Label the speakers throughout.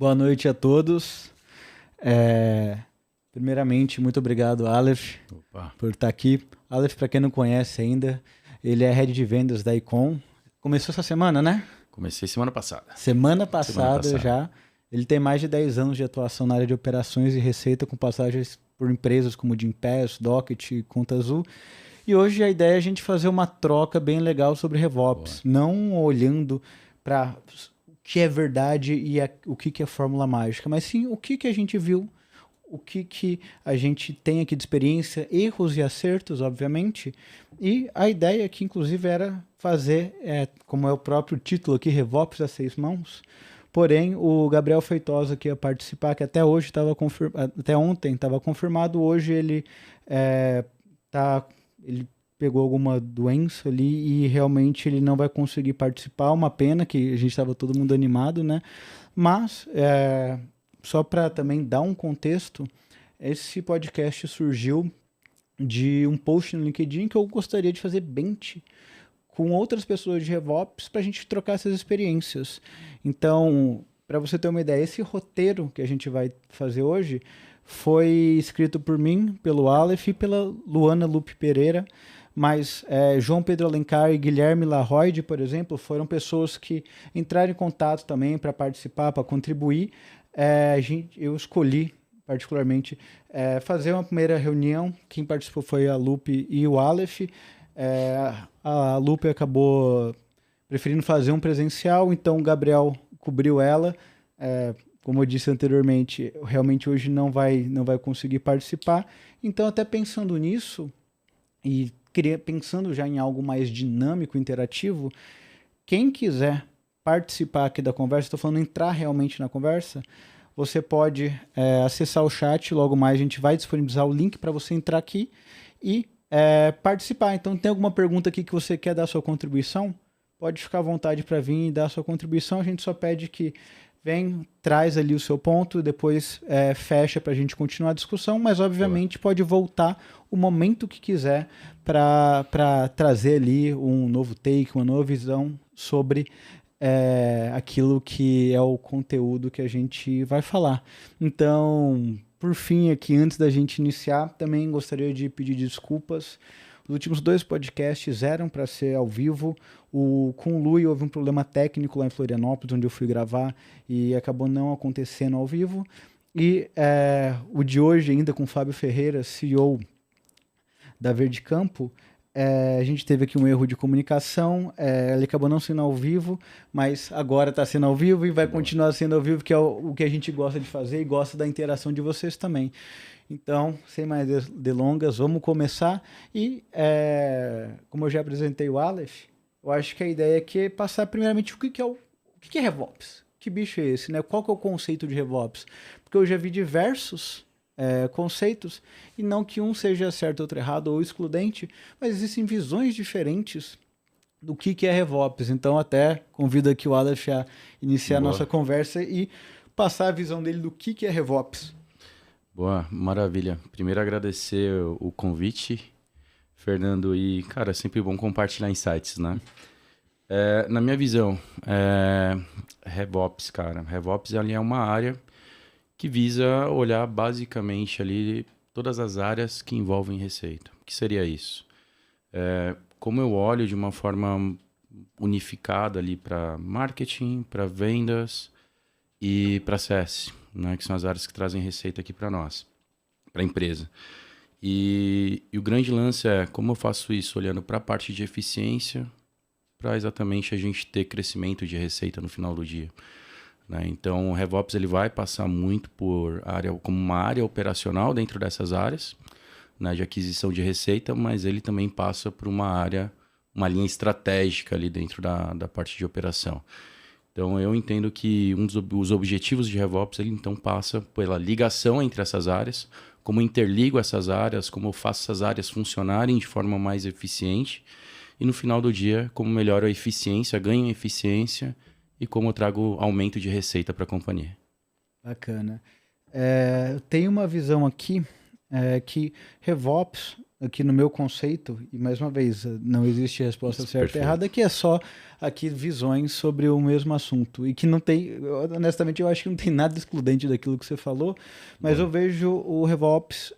Speaker 1: Boa noite a todos. É, Primeiramente, muito obrigado, Aleph,
Speaker 2: Opa,
Speaker 1: por estar aqui. Aleph, para quem não conhece ainda, ele é head de vendas da Icon. Começou essa semana, né?
Speaker 2: comecei semana passada.
Speaker 1: Semana
Speaker 2: Semana
Speaker 1: passada
Speaker 2: passada.
Speaker 1: já. Ele tem mais de 10 anos de atuação na área de operações e receita, com passagens por empresas como Gympass, Docket e Conta Azul. E hoje a ideia é a gente fazer uma troca bem legal sobre
Speaker 2: Boa.
Speaker 1: RevOps, não olhando para o que é verdade e o que é fórmula mágica, mas sim o que a gente viu, o que a gente tem aqui de experiência, erros e acertos, obviamente. E a ideia aqui, inclusive, era fazer, como é o próprio título aqui, RevOps a 6 mãos. Porém, o Gabriel Feitosa que ia participar, que até hoje estava até ontem estava confirmado, hoje ele é, tá, ele pegou alguma doença ali e realmente ele não vai conseguir participar. Uma pena que a gente estava todo mundo animado, né? Mas só para também dar um contexto, esse podcast surgiu de um post no LinkedIn que eu gostaria de fazer bench com outras pessoas de RevOps para a gente trocar essas experiências. Então, para você ter uma ideia, esse roteiro que a gente vai fazer hoje foi escrito por mim, pelo Aleph e pela Luana Lupe Pereira, mas João Pedro Alencar e Guilherme Larroide, por exemplo, foram pessoas que entraram em contato também para participar, para contribuir. Eu escolhi particularmente fazer uma primeira reunião. Quem participou foi a Lupe e o Aleph. A Lupe acabou preferindo fazer um presencial, então o Gabriel cobriu ela. Como eu disse anteriormente, realmente hoje não vai conseguir participar. Então, até pensando nisso e pensando já em algo mais dinâmico, interativo, quem quiser participar aqui da conversa, estou falando entrar realmente na conversa, você pode acessar o chat, logo mais a gente vai disponibilizar o link para você entrar aqui e participar. Então, tem alguma pergunta aqui que você quer dar sua contribuição? Pode ficar à vontade para vir e dar sua contribuição. A gente só pede que vem, traz ali o seu ponto, depois fecha para a gente continuar a discussão, mas
Speaker 2: Boa.
Speaker 1: obviamente pode voltar o momento que quiser para trazer ali um novo take, uma nova visão sobre aquilo que é o conteúdo que a gente vai falar. Então, por fim, aqui, antes da gente iniciar, também gostaria de pedir desculpas. Os últimos 2 podcasts eram para ser ao vivo. Com o Lui houve um problema técnico lá em Florianópolis, onde eu fui gravar, e acabou não acontecendo ao vivo. E o de hoje, ainda com o Fábio Ferreira, CEO da Verde Campo, a gente teve aqui um erro de comunicação, ele acabou não sendo ao vivo, mas agora está sendo ao vivo e vai
Speaker 2: Boa.
Speaker 1: continuar sendo ao vivo, que é o que a gente gosta de fazer e gosta da interação de vocês também. Então, sem mais delongas, vamos começar. E, como eu já apresentei o Aleph, eu acho que a ideia aqui é passar primeiramente o que é RevOps. Que bicho é esse, né? Qual que é o conceito de RevOps? Porque eu já vi diversos conceitos, e não que um seja certo, outro errado ou excludente, mas existem visões diferentes do que é RevOps. Então, até convido aqui o Aleph a iniciar a nossa
Speaker 2: Boa.
Speaker 1: conversa e passar a visão dele do que é RevOps.
Speaker 2: Boa, maravilha. Primeiro agradecer o convite, Fernando, e, cara, é sempre bom compartilhar insights, né? Na minha visão, RevOps, cara. RevOps ali é uma área que visa olhar basicamente ali todas as áreas que envolvem receita. O que seria isso? Como eu olho de uma forma unificada ali para marketing, para vendas e para CS, né, que são as áreas que trazem receita aqui para nós, para a empresa. E o grande lance é como eu faço isso olhando para a parte de eficiência, para exatamente a gente ter crescimento de receita no final do dia. Né? Então, o RevOps ele vai passar muito por área, como uma área operacional dentro dessas áreas, né, de aquisição de receita, mas ele também passa por uma área, uma linha estratégica ali dentro da parte de operação. Então, eu entendo que os objetivos de RevOps, ele então passa pela ligação entre essas áreas, como interligo essas áreas, como eu faço essas áreas funcionarem de forma mais eficiente e no final do dia, como melhoro a eficiência, ganho eficiência e como eu trago aumento de receita para a companhia.
Speaker 1: Bacana. Eu tenho uma visão aqui que RevOps, aqui no meu conceito, e mais uma vez, não existe resposta certa e errada, que é só aqui visões sobre o mesmo assunto. E que não tem, honestamente, eu acho que não tem nada excludente daquilo que você falou, mas eu vejo o RevOps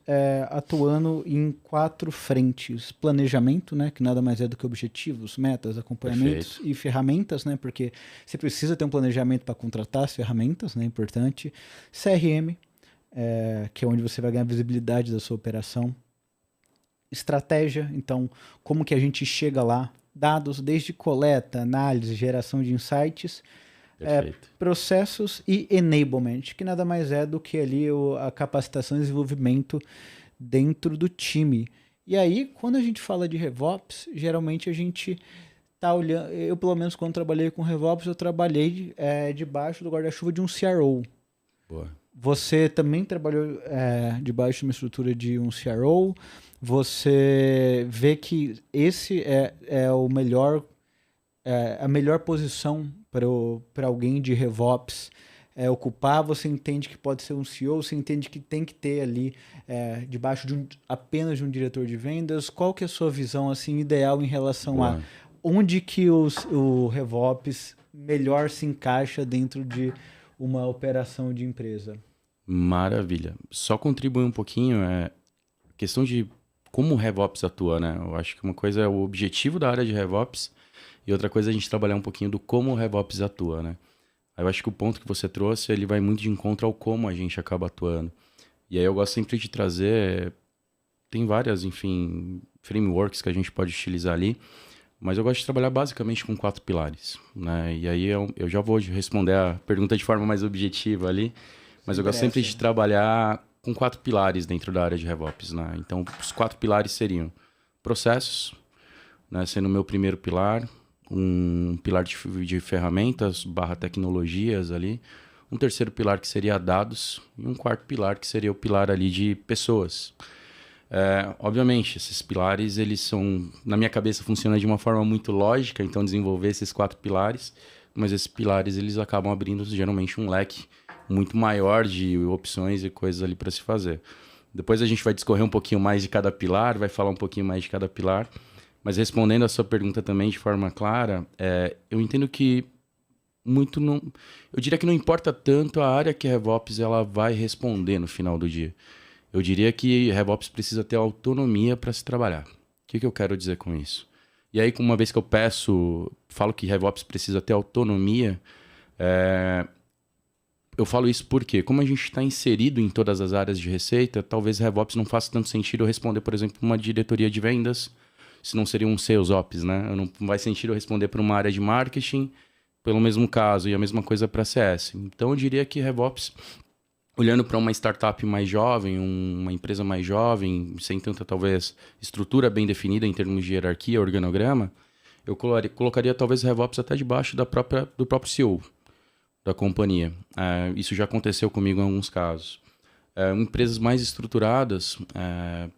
Speaker 1: atuando em 4 frentes. Planejamento, né, que nada mais é do que objetivos, metas, acompanhamentos e ferramentas, né, porque você precisa ter um planejamento para contratar as ferramentas, né, importante. CRM, que é onde você vai ganhar visibilidade da sua operação. Estratégia, então, como que a gente chega lá, dados desde coleta, análise, geração de insights, processos e enablement, que nada mais é do que ali a capacitação e desenvolvimento dentro do time. E aí, quando a gente fala de RevOps, geralmente a gente tá olhando, eu pelo menos quando trabalhei com RevOps, eu trabalhei debaixo do guarda-chuva de um CRO.
Speaker 2: Boa.
Speaker 1: Você também trabalhou debaixo de uma estrutura de um CRO. Você vê que esse é o melhor, a melhor posição para alguém de RevOps ocupar. Você entende que pode ser um CEO, você entende que tem que ter ali debaixo de apenas de um diretor de vendas. Qual que é a sua visão assim, ideal em relação a onde que o RevOps melhor se encaixa dentro de uma operação de empresa?
Speaker 2: Maravilha. Só contribuir um pouquinho, questão de como o RevOps atua, né? Eu acho que uma coisa é o objetivo da área de RevOps e outra coisa é a gente trabalhar um pouquinho do como o RevOps atua, né? Aí eu acho que o ponto que você trouxe, ele vai muito de encontro ao como a gente acaba atuando. E aí eu gosto sempre de trazer, tem várias, enfim, frameworks que a gente pode utilizar ali, mas eu gosto de trabalhar basicamente com 4 pilares, né? E aí eu já vou responder a pergunta de forma mais objetiva ali, mas eu gosto sempre de trabalhar com 4 pilares dentro da área de RevOps, né? Então, os 4 pilares seriam processos, né, sendo o meu primeiro pilar, um pilar de ferramentas / tecnologias ali, um terceiro pilar que seria dados e um quarto pilar que seria o pilar ali de pessoas. Obviamente, esses pilares, eles são, na minha cabeça, funcionam de uma forma muito lógica, então desenvolver esses 4 pilares, mas esses pilares, eles acabam abrindo geralmente um leque muito maior de opções e coisas ali para se fazer. Depois a gente vai discorrer um pouquinho mais de cada pilar, vai falar um pouquinho mais de cada pilar, mas respondendo a sua pergunta também de forma clara, eu entendo que muito não, eu diria que não importa tanto a área que a RevOps ela vai responder no final do dia. Eu diria que RevOps precisa ter autonomia para se trabalhar. O que eu quero dizer com isso? E aí, uma vez que eu falo que RevOps precisa ter autonomia, eu falo isso porque, como a gente está inserido em todas as áreas de receita, talvez RevOps não faça tanto sentido eu responder, por exemplo, uma diretoria de vendas, se não seria um Sales Ops, né? Não faz sentido eu responder para uma área de marketing, pelo mesmo caso, e a mesma coisa para CS. Então, eu diria que RevOps, olhando para uma startup mais jovem, uma empresa mais jovem, sem tanta, talvez, estrutura bem definida em termos de hierarquia, organograma, eu colocaria talvez RevOps até debaixo do próprio CEO da companhia. Isso já aconteceu comigo em alguns casos. Empresas mais estruturadas,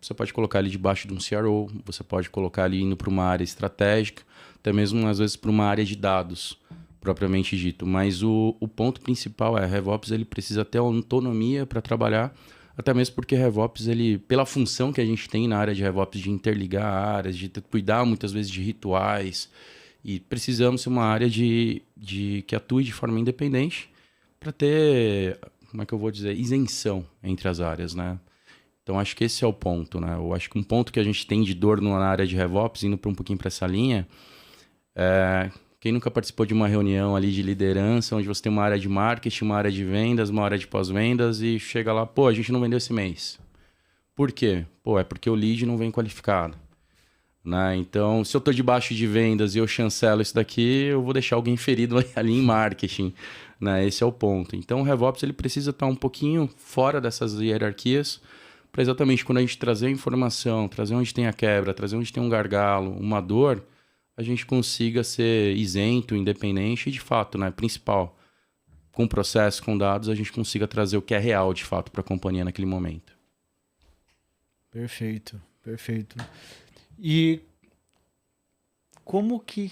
Speaker 2: você pode colocar ali debaixo de um CRO, você pode colocar ali indo para uma área estratégica, até mesmo às vezes para uma área de dados, propriamente dito. Mas o ponto principal RevOps ele precisa ter autonomia para trabalhar, até mesmo porque RevOps, ele, pela função que a gente tem na área de RevOps, de interligar áreas, de cuidar muitas vezes de rituais, e precisamos ser uma área que atue de forma independente para ter, como é que eu vou dizer, isenção entre as áreas, né? Então, acho que esse é o ponto, né? Eu acho que um ponto que a gente tem de dor na área de RevOps, indo um pouquinho para essa linha, quem nunca participou de uma reunião ali de liderança, onde você tem uma área de marketing, uma área de vendas, uma área de pós-vendas, e chega lá, pô, a gente não vendeu esse mês. Por quê? Pô, é porque o lead não vem qualificado. Né? Então, se eu estou debaixo de vendas e eu chancelo isso daqui, eu vou deixar alguém ferido ali em marketing. Né? Esse é o ponto. Então, o RevOps ele precisa estar um pouquinho fora dessas hierarquias para exatamente quando a gente trazer informação, trazer onde tem a quebra, trazer onde tem um gargalo, uma dor, a gente consiga ser isento, independente e, de fato, né, principal, com processo, com dados, a gente consiga trazer o que é real, de fato, para a companhia naquele momento.
Speaker 1: Perfeito, perfeito. E como que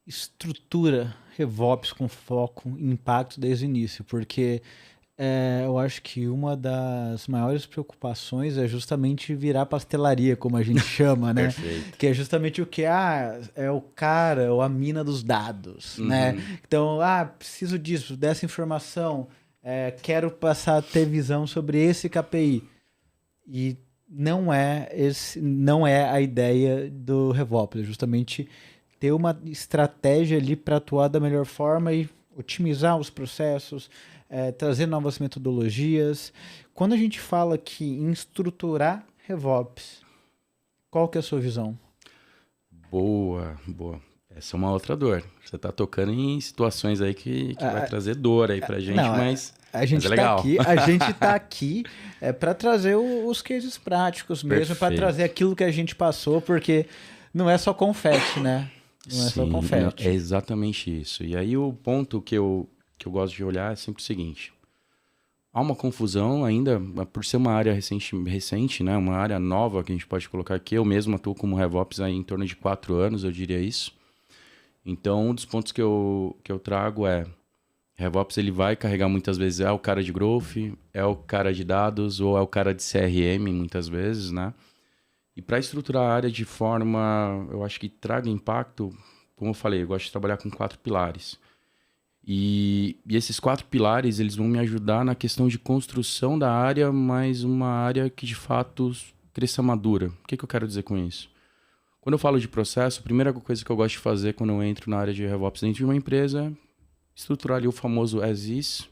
Speaker 1: estrutura RevOps com foco em impacto desde o início? Porque Eu acho que uma das maiores preocupações é justamente virar pastelaria, como a gente chama, né?
Speaker 2: Perfeito.
Speaker 1: Que é justamente o que? É o cara ou a mina dos dados, né?
Speaker 2: Uhum.
Speaker 1: Então, preciso disso, dessa informação, quero passar a ter visão sobre esse KPI. E não é a ideia do RevOps, é justamente ter uma estratégia ali para atuar da melhor forma e otimizar os processos, trazer novas metodologias. Quando a gente fala aqui em estruturar RevOps, qual que é a sua visão?
Speaker 2: Boa, boa. Essa é uma outra dor. Você tá tocando em situações aí que vai
Speaker 1: Ah,
Speaker 2: trazer dor aí pra gente,
Speaker 1: não,
Speaker 2: mas é legal.
Speaker 1: a gente tá aqui para trazer os cases práticos mesmo, para trazer
Speaker 2: Perfeito.
Speaker 1: aquilo que a gente passou, porque não é só confete, né? Não é só
Speaker 2: Sim, não, é
Speaker 1: confete.
Speaker 2: exatamente isso. E aí o ponto que eu gosto de olhar é sempre o seguinte. Há uma confusão ainda, por ser uma área recente, né? Uma área nova que a gente pode colocar aqui. Eu mesmo atuo como RevOps há em torno de 4 anos, eu diria isso. Então, um dos pontos que eu trago é RevOps ele vai carregar muitas vezes é o cara de growth, é o cara de dados ou é o cara de CRM muitas vezes, né? E para estruturar a área de forma, eu acho que traga impacto, como eu falei, eu gosto de trabalhar com 4 pilares. E esses 4 pilares, eles vão me ajudar na questão de construção da área, mas uma área que de fato cresça madura. O que eu quero dizer com isso? Quando eu falo de processo, a primeira coisa que eu gosto de fazer quando eu entro na área de RevOps dentro de uma empresa é estruturar ali o famoso as is.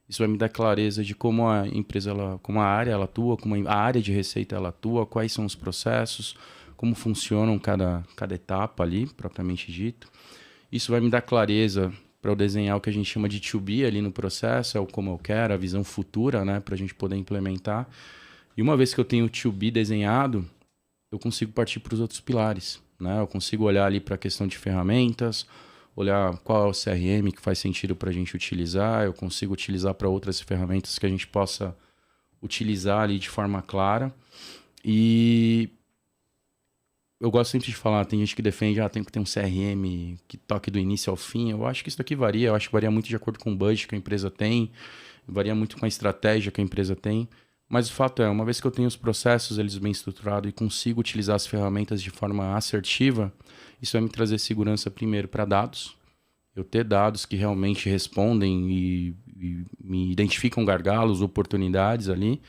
Speaker 2: Isso vai me dar clareza de como a empresa, como a área ela atua, como a área de receita ela atua, quais são os processos, como funcionam cada etapa ali, propriamente dito. Isso vai me dar clareza para eu desenhar o que a gente chama de to be ali no processo, é o como eu quero, a visão futura, né, para a gente poder implementar. E uma vez que eu tenho o to be desenhado, eu consigo partir para os outros pilares, né? Eu consigo olhar ali para a questão de ferramentas, olhar qual é o CRM que faz sentido para a gente utilizar, eu consigo utilizar para outras ferramentas que a gente possa utilizar ali de forma clara. E eu gosto sempre de falar, tem gente que defende, tem que ter um CRM que toque do início ao fim. Eu acho que isso daqui varia, eu acho que varia muito de acordo com o budget que a empresa tem, varia muito com a estratégia que a empresa tem. Mas o fato é, uma vez que eu tenho os processos eles bem estruturados e consigo utilizar as ferramentas de forma assertiva, isso vai me trazer segurança primeiro para dados. Eu ter dados que realmente respondem e me identificam gargalos, oportunidades ali.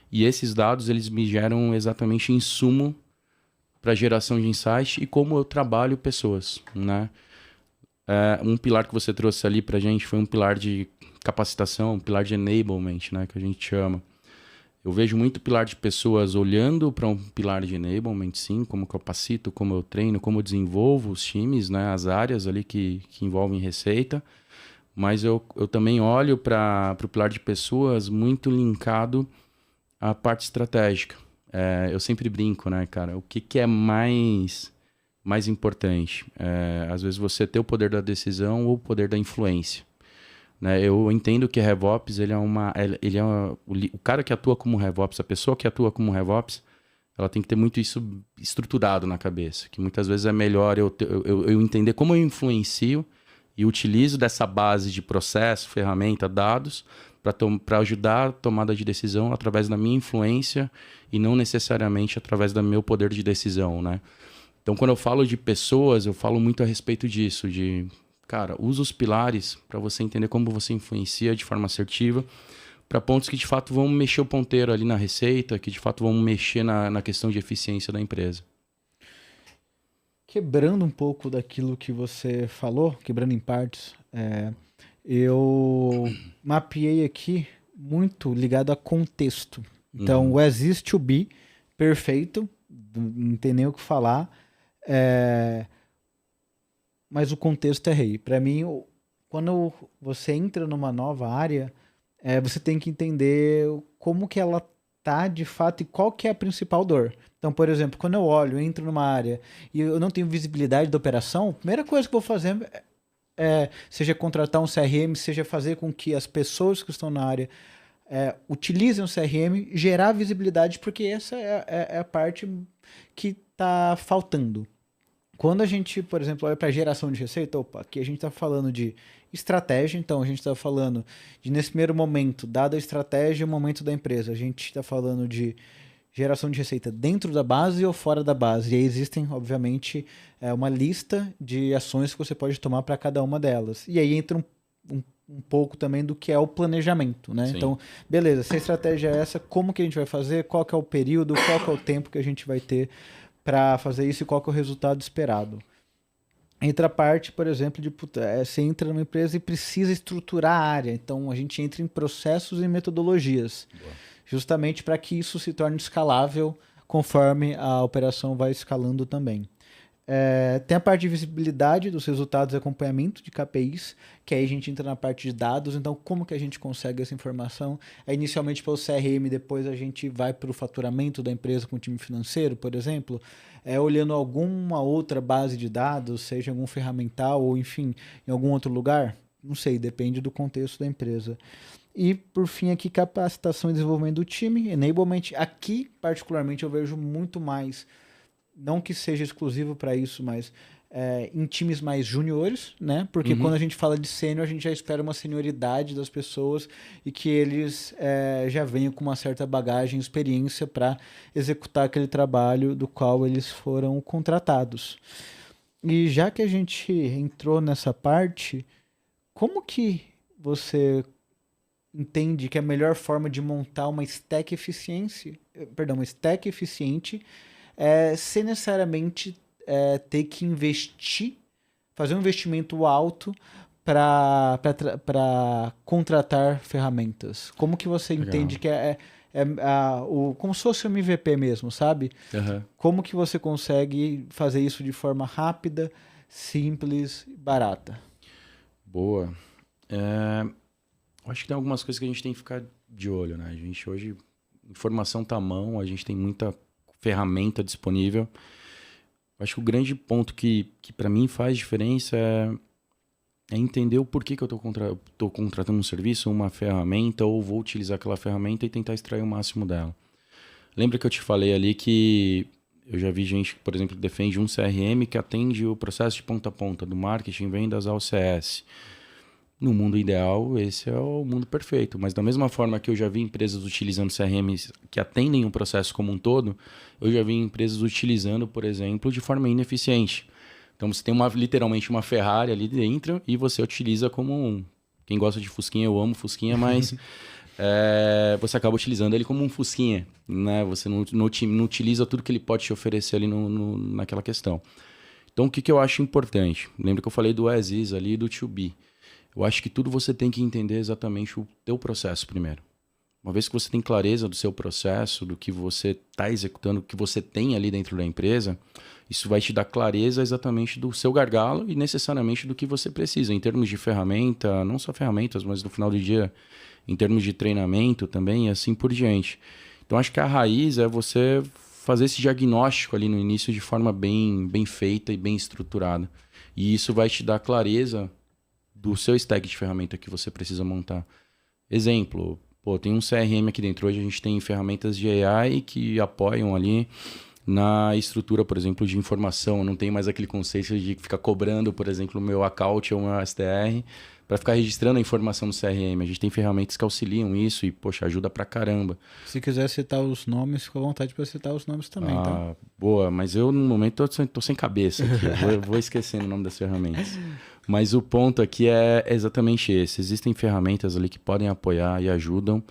Speaker 2: E esses dados eles me geram exatamente insumo para geração de insight e como eu trabalho pessoas, né? Um pilar que você trouxe ali para a gente foi um pilar de capacitação, um pilar de enablement, né? Que a gente chama. Eu vejo muito pilar de pessoas olhando para um pilar de enablement, sim, como eu capacito, como eu treino, como eu desenvolvo os times, né? As áreas ali que envolvem receita. Mas eu também olho para o pilar de pessoas muito linkado à parte estratégica. Eu sempre brinco, né, cara? O que é mais importante? Às vezes você ter o poder da decisão ou o poder da influência. Né? Eu entendo que RevOps, o cara que atua como RevOps, a pessoa que atua como RevOps, ela tem que ter muito isso estruturado na cabeça. Que muitas vezes é melhor eu entender como eu influencio e utilizo dessa base de processo, ferramenta, dados, para ajudar a tomada de decisão através da minha influência e não necessariamente através do meu poder de decisão, né? Então, quando eu falo de pessoas, eu falo muito a respeito disso, cara, usa os pilares para você entender como você influencia de forma assertiva para pontos que de fato vão mexer o ponteiro ali na receita, que de fato vão mexer na questão de eficiência da empresa.
Speaker 1: Quebrando um pouco daquilo que você falou, quebrando em partes, eu mapeei aqui muito ligado a contexto. Então,
Speaker 2: Uhum.
Speaker 1: o exist to be, perfeito, não tem nem o que falar, mas o contexto é rei. Para mim, quando você entra numa nova área, você tem que entender como que ela tá de fato e qual que é a principal dor. Então, por exemplo, quando eu olho, eu entro numa área e eu não tenho visibilidade da operação, a primeira coisa que eu vou fazer seja contratar um CRM, seja fazer com que as pessoas que estão na área utilizem o CRM, gerar visibilidade, porque essa é a parte que está faltando. Quando a gente, por exemplo, olha para geração de receita, opa, aqui a gente está falando de estratégia, então a gente está falando de, nesse primeiro momento, dada a estratégia e o momento da empresa, a gente está falando de geração de receita dentro da base ou fora da base. E aí existem, obviamente, uma lista de ações que você pode tomar para cada uma delas. E aí entra um pouco também do que é o planejamento, né?
Speaker 2: Sim.
Speaker 1: Então, beleza, se a estratégia é essa, como que a gente vai fazer, qual que é o período, qual que é o tempo que a gente vai ter para fazer isso e qual que é o resultado esperado. Entra a parte, por exemplo, de você entra numa empresa e precisa estruturar a área. Então, a gente entra em processos e metodologias. Boa. Justamente para que isso se torne escalável conforme a operação vai escalando também. Tem a parte de visibilidade dos resultados e acompanhamento de KPIs, que aí a gente entra na parte de dados. Então, como que a gente consegue essa informação? Inicialmente pelo CRM, depois a gente vai para o faturamento da empresa com o time financeiro, por exemplo, olhando alguma outra base de dados, seja em algum ferramental ou, enfim, em algum outro lugar. Não sei, depende do contexto da empresa. E, por fim, aqui, capacitação e desenvolvimento do time, enablement. Aqui, particularmente, eu vejo muito mais, não que seja exclusivo para isso, mas em times mais juniores, né? Porque quando a gente fala de sênior, a gente já espera uma senioridade das pessoas e que eles já venham com uma certa bagagem, experiência para executar aquele trabalho do qual eles foram contratados. E já que a gente entrou nessa parte, como que você entende que a melhor forma de montar uma stack eficiente sem necessariamente ter que investir, fazer um investimento alto para contratar ferramentas? Como que você entende que como se fosse um MVP mesmo, sabe?
Speaker 2: Uhum.
Speaker 1: Como que você consegue fazer isso de forma rápida, simples e barata?
Speaker 2: Boa. Acho que tem algumas coisas que a gente tem que ficar de olho, né? A gente hoje, informação tá à mão, a gente tem muita ferramenta disponível. Acho que o grande ponto que para mim faz diferença é entender o porquê que eu tô contratando um serviço, uma ferramenta, ou vou utilizar aquela ferramenta e tentar extrair o máximo dela. Lembra que eu te falei ali que eu já vi gente, por exemplo, que defende um CRM que atende o processo de ponta a ponta, do marketing, vendas ao CS. No mundo ideal, esse é o mundo perfeito. Mas da mesma forma que eu já vi empresas utilizando CRMs que atendem o processo como um todo, eu já vi empresas utilizando, por exemplo, de forma ineficiente. Então você tem literalmente uma Ferrari ali dentro e você utiliza como quem gosta de Fusquinha, eu amo Fusquinha, mas você acaba utilizando ele como um Fusquinha, né? Você não utiliza tudo que ele pode te oferecer ali naquela questão. Então o que eu acho importante? Lembra que eu falei do as is ali e do to be. Eu acho que tudo você tem que entender exatamente o teu processo primeiro. Uma vez que você tem clareza do seu processo, do que você está executando, do que você tem ali dentro da empresa, isso vai te dar clareza exatamente do seu gargalo e necessariamente do que você precisa, em termos de ferramenta, não só ferramentas, mas no final do dia, em termos de treinamento também e assim por diante. Então acho que a raiz é você fazer esse diagnóstico ali no início de forma bem feita e bem estruturada. E isso vai te dar clareza do seu stack de ferramenta que você precisa montar. Exemplo, tem um CRM aqui dentro. Hoje a gente tem ferramentas de AI que apoiam ali na estrutura, por exemplo, de informação. Não tem mais aquele conceito de ficar cobrando, por exemplo, o meu account ou o meu STR para ficar registrando a informação no CRM. A gente tem ferramentas que auxiliam isso e, ajuda pra caramba.
Speaker 1: Se quiser citar os nomes, fica à vontade para citar os nomes também, tá?
Speaker 2: Boa, mas eu no momento tô sem cabeça aqui. Eu vou esquecendo o nome das ferramentas. Mas o ponto aqui é exatamente esse. Existem ferramentas ali que podem apoiar e ajudam.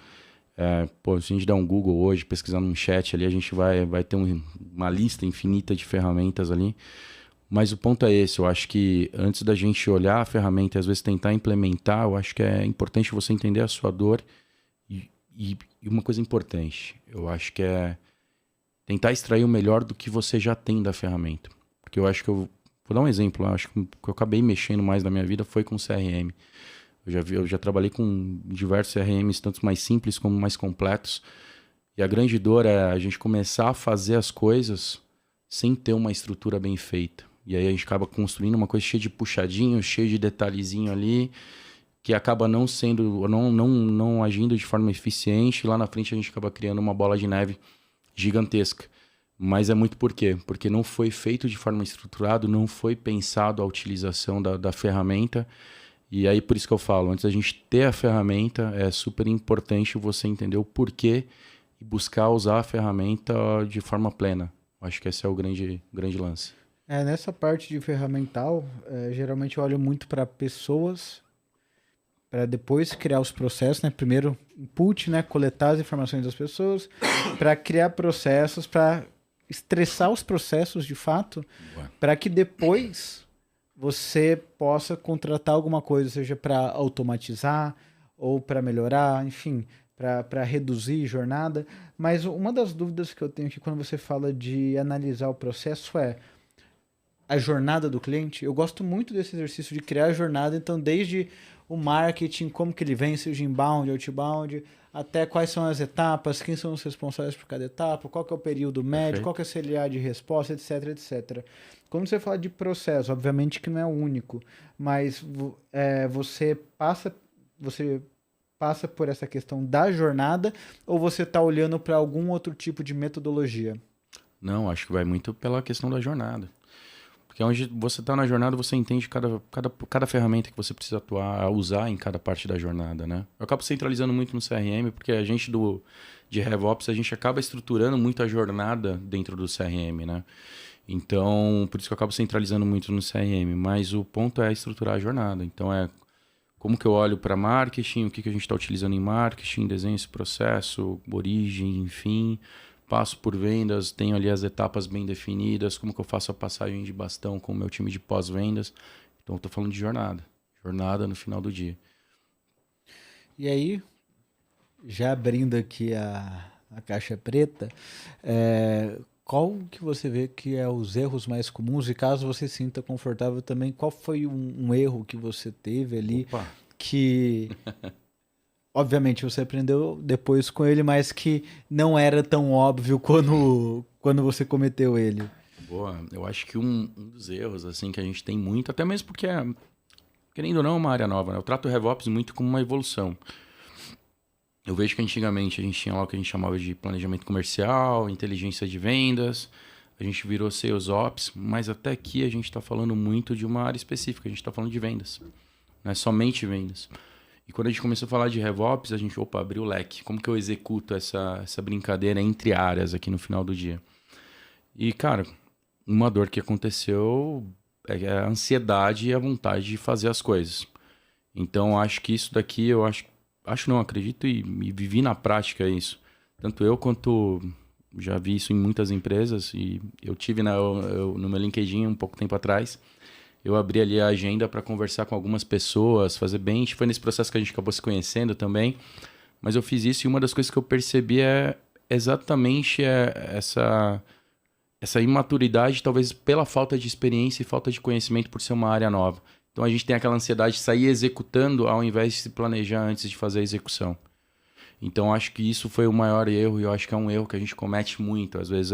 Speaker 2: Se a gente der um Google hoje, pesquisar num chat ali, a gente vai ter uma lista infinita de ferramentas ali. Mas o ponto é esse. Eu acho que antes da gente olhar a ferramenta e às vezes tentar implementar, eu acho que é importante você entender a sua dor. E uma coisa importante, eu acho que é tentar extrair o melhor do que você já tem da ferramenta. Porque eu acho que vou dar um exemplo, eu acho que eu acabei mexendo mais na minha vida foi com CRM. Eu já trabalhei com diversos CRMs, tanto mais simples como mais completos. E a grande dor é a gente começar a fazer as coisas sem ter uma estrutura bem feita. E aí a gente acaba construindo uma coisa cheia de puxadinho, cheia de detalhezinho ali, que acaba não agindo de forma eficiente. E lá na frente a gente acaba criando uma bola de neve gigantesca. Mas é muito por quê? Porque não foi feito de forma estruturada, não foi pensado a utilização da ferramenta. E aí, por isso que eu falo, antes da gente ter a ferramenta, é super importante você entender o porquê e buscar usar a ferramenta de forma plena. Acho que esse é o grande lance.
Speaker 1: Nessa parte de ferramental, geralmente eu olho muito para pessoas, para depois criar os processos, né? Primeiro, input, né? Coletar as informações das pessoas, para criar processos, para estressar os processos de fato, para que depois você possa contratar alguma coisa, seja para automatizar ou para melhorar, enfim, para reduzir jornada. Mas uma das dúvidas que eu tenho aqui quando você fala de analisar o processo é a jornada do cliente. Eu gosto muito desse exercício de criar a jornada, então desde o marketing, como que ele vem, seja inbound, outbound, até quais são as etapas, quem são os responsáveis por cada etapa, qual que é o período médio, qual que é o CLA de resposta, etc, etc. Quando você fala de processo, obviamente que não é o único, mas você passa por essa questão da jornada ou você está olhando para algum outro tipo de metodologia?
Speaker 2: Não, acho que vai muito pela questão da jornada. Porque onde você está na jornada, você entende cada ferramenta que você precisa atuar, usar em cada parte da jornada, né? Eu acabo centralizando muito no CRM, porque a gente de RevOps, a gente acaba estruturando muito a jornada dentro do CRM, né? Então, por isso que eu acabo centralizando muito no CRM. Mas o ponto é estruturar a jornada. Então, como que eu olho para marketing, o que a gente está utilizando em marketing, desenho esse processo, origem, enfim... Passo por vendas, tenho ali as etapas bem definidas, como que eu faço a passagem de bastão com o meu time de pós-vendas. Então, eu estou falando de jornada. Jornada no final do dia.
Speaker 1: E aí, já abrindo aqui a caixa preta, qual que você vê que é os erros mais comuns? E caso você se sinta confortável também, qual foi um erro que você teve ali que... Obviamente você aprendeu depois com ele, mas que não era tão óbvio quando você cometeu ele.
Speaker 2: Boa, eu acho que um dos erros assim que a gente tem muito, até mesmo porque querendo ou não, é uma área nova, né? Eu trato o RevOps muito como uma evolução. Eu vejo que antigamente a gente tinha lá o que a gente chamava de planejamento comercial, inteligência de vendas, a gente virou Sales Ops, mas até aqui a gente está falando muito de uma área específica, a gente está falando de vendas, não é somente vendas. E quando a gente começou a falar de RevOps, a gente, abriu o leque. Como que eu executo essa brincadeira entre áreas aqui no final do dia? E, cara, uma dor que aconteceu é a ansiedade e a vontade de fazer as coisas. Então, acho que isso daqui, não, acredito e vivi na prática isso. Tanto eu quanto já vi isso em muitas empresas e eu tive no meu LinkedIn um pouco tempo atrás. Eu abri ali a agenda para conversar com algumas pessoas, fazer bench. Foi nesse processo que a gente acabou se conhecendo também. Mas eu fiz isso e uma das coisas que eu percebi é exatamente essa imaturidade, talvez pela falta de experiência e falta de conhecimento por ser uma área nova. Então a gente tem aquela ansiedade de sair executando ao invés de se planejar antes de fazer a execução. Então acho que isso foi o maior erro e eu acho que é um erro que a gente comete muito. Às vezes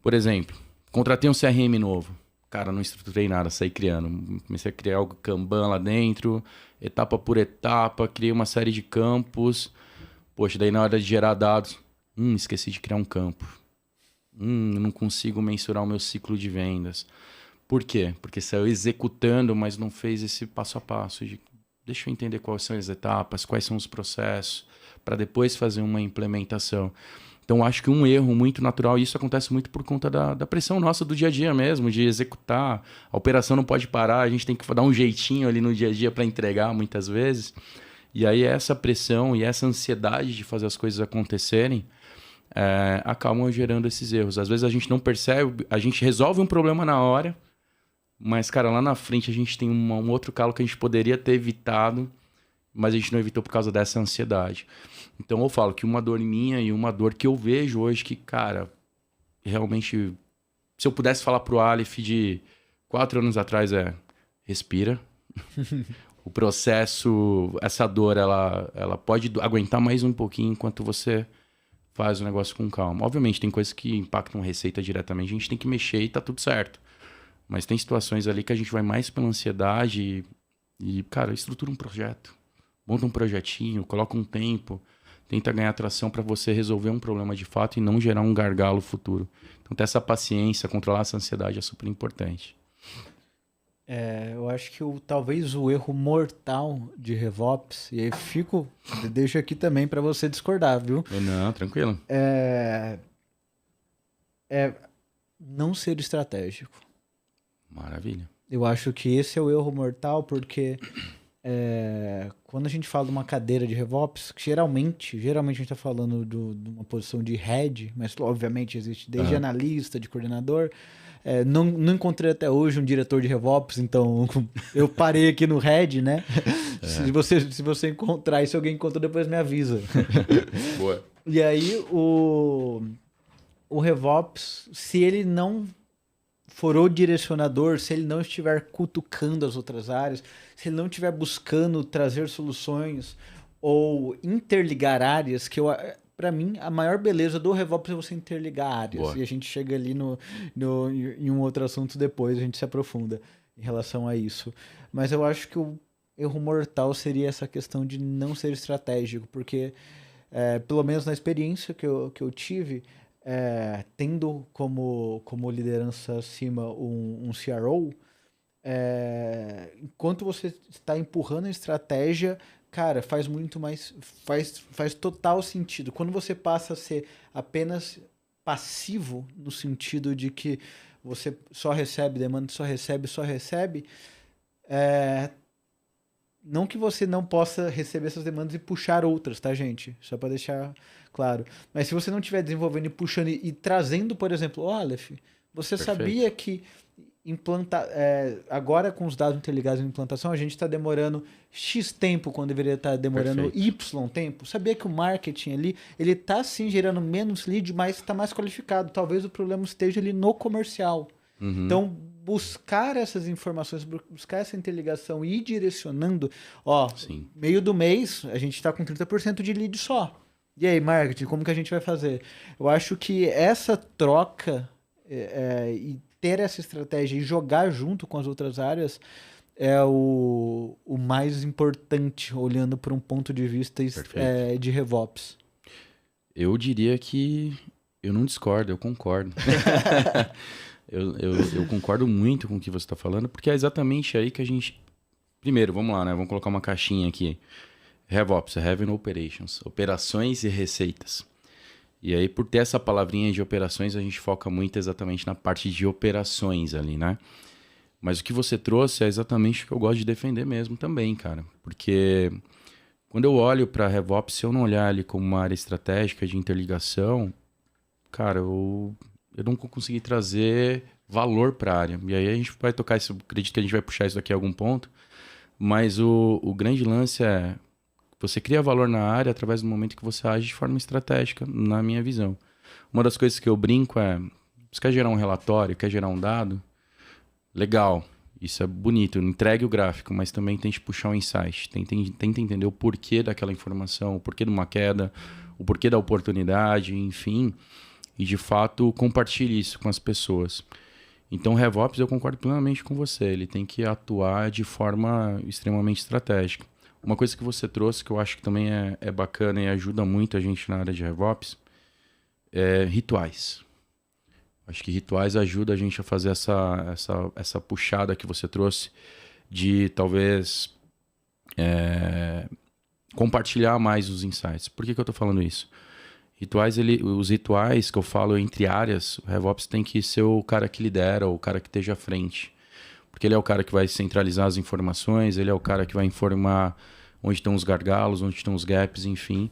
Speaker 2: por exemplo, contratei um CRM novo. Cara, não estruturei nada, saí criando. Comecei a criar algo Kanban lá dentro, etapa por etapa, criei uma série de campos. Poxa, daí na hora de gerar dados, esqueci de criar um campo. Não consigo mensurar o meu ciclo de vendas. Por quê? Porque saiu executando, mas não fez esse passo a passo. Deixa eu entender quais são as etapas, quais são os processos, para depois fazer uma implementação. Então, acho que um erro muito natural, e isso acontece muito por conta da pressão nossa do dia a dia mesmo, de executar. A operação não pode parar, a gente tem que dar um jeitinho ali no dia a dia para entregar muitas vezes. E aí essa pressão e essa ansiedade de fazer as coisas acontecerem acabam gerando esses erros. Às vezes a gente não percebe, a gente resolve um problema na hora, mas, cara, lá na frente a gente tem um outro calo que a gente poderia ter evitado, mas a gente não evitou por causa dessa ansiedade. Então eu falo que uma dor minha e uma dor que eu vejo hoje que, cara, realmente, se eu pudesse falar pro Aleph de 4 anos atrás respira. O processo, essa dor, ela pode aguentar mais um pouquinho enquanto você faz o negócio com calma. Obviamente tem coisas que impactam a receita diretamente, a gente tem que mexer e tá tudo certo. Mas tem situações ali que a gente vai mais pela ansiedade e cara, estrutura um projeto. Monta um projetinho, coloca um tempo. tenta ganhar tração para você resolver um problema de fato e não gerar um gargalo futuro. Então, ter essa paciência, controlar essa ansiedade é super importante.
Speaker 1: Eu acho que talvez o erro mortal de RevOps, e aí deixo aqui também para você discordar, viu?
Speaker 2: Não, tranquilo.
Speaker 1: É não ser estratégico.
Speaker 2: Maravilha.
Speaker 1: Eu acho que esse é o erro mortal, porque quando a gente fala de uma cadeira de RevOps, geralmente a gente está falando de uma posição de head, mas obviamente existe desde analista, de coordenador. Não encontrei até hoje um diretor de RevOps, então eu parei aqui no head, né? Se você encontrar, e se alguém encontrou, depois me avisa.
Speaker 2: Boa.
Speaker 1: E aí o RevOps, se ele não for o direcionador, se ele não estiver cutucando as outras áreas, se ele não estiver buscando trazer soluções ou interligar áreas, que para mim, a maior beleza do RevOps é você interligar áreas. Boa. E a gente chega ali em um outro assunto depois, a gente se aprofunda em relação a isso. Mas eu acho que o erro mortal seria essa questão de não ser estratégico, porque, pelo menos na experiência que eu tive, tendo como liderança acima um CRO, enquanto você está empurrando a estratégia, cara, faz muito mais, faz total sentido. Quando você passa a ser apenas passivo, no sentido de que você só recebe demanda, só recebe, não que você não possa receber essas demandas e puxar outras, tá, gente? Só para deixar claro. Mas se você não estiver desenvolvendo e puxando e trazendo, por exemplo, Aleph, você Perfeito. Sabia que agora com os dados interligados em implantação, a gente está demorando X tempo quando deveria estar demorando Perfeito. Y tempo. Sabia que o marketing ali, ele está sim gerando menos lead, mas está mais qualificado. Talvez o problema esteja ali no comercial. Uhum. Então, buscar essas informações, buscar essa interligação e ir direcionando, sim. Meio do mês, a gente está com 30% de lead só. E aí, marketing, como que a gente vai fazer? Eu acho que essa troca e ter essa estratégia e jogar junto com as outras áreas é o mais importante, olhando por um ponto de vista de RevOps.
Speaker 2: Eu diria que eu não discordo, eu concordo. eu concordo muito com o que você está falando, porque é exatamente aí que a gente... Primeiro, vamos lá, né? Vamos colocar uma caixinha aqui. RevOps, Revenue Operations, operações e receitas. E aí, por ter essa palavrinha de operações, a gente foca muito exatamente na parte de operações ali, né? Mas o que você trouxe é exatamente o que eu gosto de defender mesmo também, cara. Porque quando eu olho para RevOps, se eu não olhar ali como uma área estratégica de interligação, cara, eu não consegui trazer valor para a área. E aí a gente vai tocar isso, acredito que a gente vai puxar isso daqui a algum ponto. Mas o grande lance é... Você cria valor na área através do momento que você age de forma estratégica, na minha visão. Uma das coisas que eu brinco é... Você quer gerar um relatório, quer gerar um dado? Legal, isso é bonito. Entregue o gráfico, mas também tente puxar um insight. Tenta entender o porquê daquela informação, o porquê de uma queda, o porquê da oportunidade, enfim. E, de fato, compartilhe isso com as pessoas. Então, o RevOps, eu concordo plenamente com você. Ele tem que atuar de forma extremamente estratégica. Uma coisa que você trouxe, que eu acho que também é bacana e ajuda muito a gente na área de RevOps, é rituais. Acho que rituais ajudam a gente a fazer essa puxada que você trouxe de talvez compartilhar mais os insights. Por que eu estou falando isso? Os rituais que eu falo entre áreas, o RevOps tem que ser o cara que lidera, o cara que esteja à frente. Porque ele é o cara que vai centralizar as informações, ele é o cara que vai informar onde estão os gargalos, onde estão os gaps, enfim.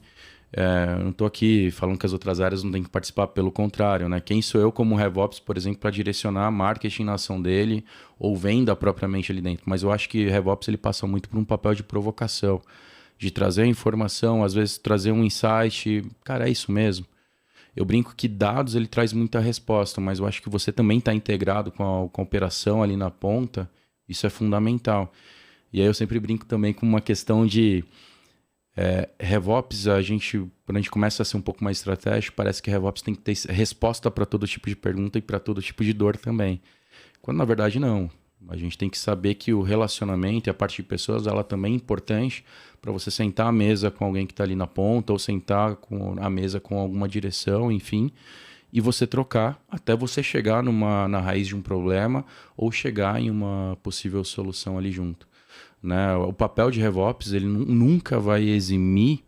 Speaker 2: Eu não estou aqui falando que as outras áreas não têm que participar, pelo contrário, né? Quem sou eu como RevOps, por exemplo, para direcionar marketing na ação dele ou venda propriamente ali dentro? Mas eu acho que o RevOps ele passa muito por um papel de provocação, de trazer a informação, às vezes trazer um insight. Cara, é isso mesmo. Eu brinco que dados ele traz muita resposta, mas eu acho que você também está integrado com a operação ali na ponta, isso é fundamental. E aí eu sempre brinco também com uma questão de RevOps, quando a gente começa a ser um pouco mais estratégico, parece que RevOps tem que ter resposta para todo tipo de pergunta e para todo tipo de dor também. Quando na verdade não. A gente tem que saber que o relacionamento e a parte de pessoas, ela também é importante para você sentar à mesa com alguém que está ali na ponta ou sentar à mesa com alguma direção, enfim, e você trocar até você chegar na raiz de um problema ou chegar em uma possível solução ali junto. Né? O papel de RevOps, ele nunca vai eximir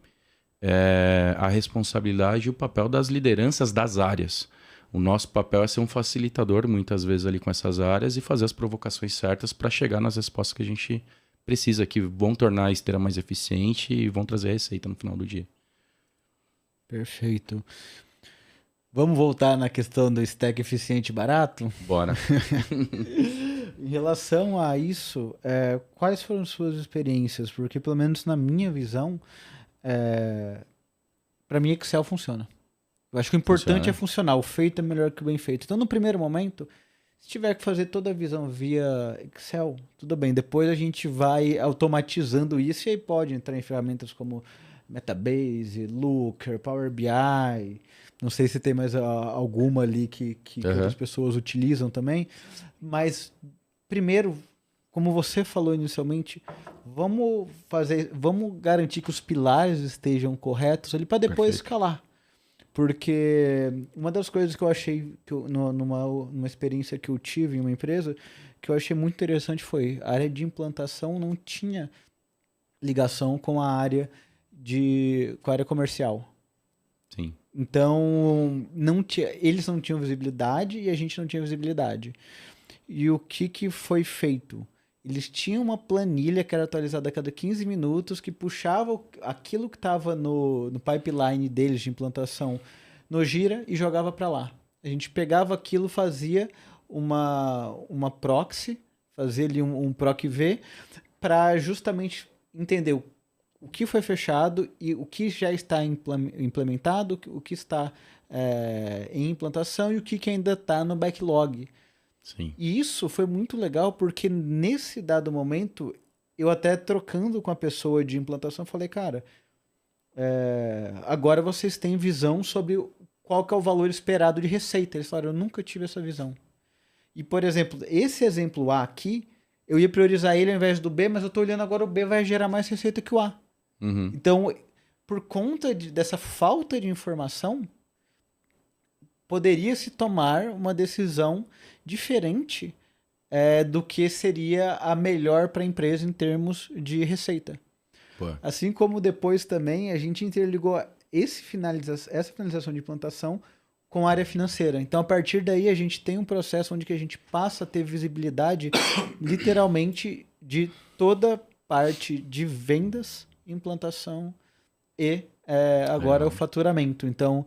Speaker 2: a responsabilidade e o papel das lideranças das áreas. O nosso papel é ser um facilitador, muitas vezes, ali com essas áreas e fazer as provocações certas para chegar nas respostas que a gente precisa, que vão tornar a esteira mais eficiente e vão trazer receita no final do dia.
Speaker 1: Perfeito. Vamos voltar na questão do stack eficiente e barato?
Speaker 2: Bora.
Speaker 1: Em relação a isso, quais foram suas experiências? Porque, pelo menos na minha visão, para mim, Excel funciona. Eu acho que o importante é funcionar. O feito é melhor que o bem feito. Então, no primeiro momento, se tiver que fazer toda a visão via Excel, tudo bem. Depois a gente vai automatizando isso e aí pode entrar em ferramentas como Metabase, Looker, Power BI. Não sei se tem mais alguma ali que outras pessoas utilizam também. Mas, primeiro, como você falou inicialmente, vamos garantir que os pilares estejam corretos ali para depois escalar. Porque uma das coisas que eu achei, numa experiência que eu tive em uma empresa, que eu achei muito interessante foi a área de implantação não tinha ligação com a área comercial.
Speaker 2: Sim.
Speaker 1: Então, eles não tinham visibilidade e a gente não tinha visibilidade. E o que foi feito? Eles tinham uma planilha que era atualizada a cada 15 minutos, que puxava aquilo que estava no pipeline deles de implantação no Gira e jogava para lá. A gente pegava aquilo, fazia uma proxy, fazia ali um proc V, para justamente entender o que foi fechado e o que já está implementado, o que está em implantação e o que ainda está no backlog.
Speaker 2: Sim.
Speaker 1: E isso foi muito legal porque nesse dado momento, eu até trocando com a pessoa de implantação, falei, cara, agora vocês têm visão sobre qual que é o valor esperado de receita. Eles falaram, eu nunca tive essa visão. E, por exemplo, esse exemplo A aqui, eu ia priorizar ele ao invés do B, mas eu estou olhando agora o B vai gerar mais receita que o A.
Speaker 2: Uhum.
Speaker 1: Então, por conta dessa falta de informação, poderia-se tomar uma decisão diferente do que seria a melhor para a empresa em termos de receita.
Speaker 2: Pô.
Speaker 1: Assim como depois também a gente interligou essa finalização de implantação com a área financeira. Então, a partir daí, a gente tem um processo onde que a gente passa a ter visibilidade, literalmente, de toda parte de vendas, implantação e agora o faturamento. Então,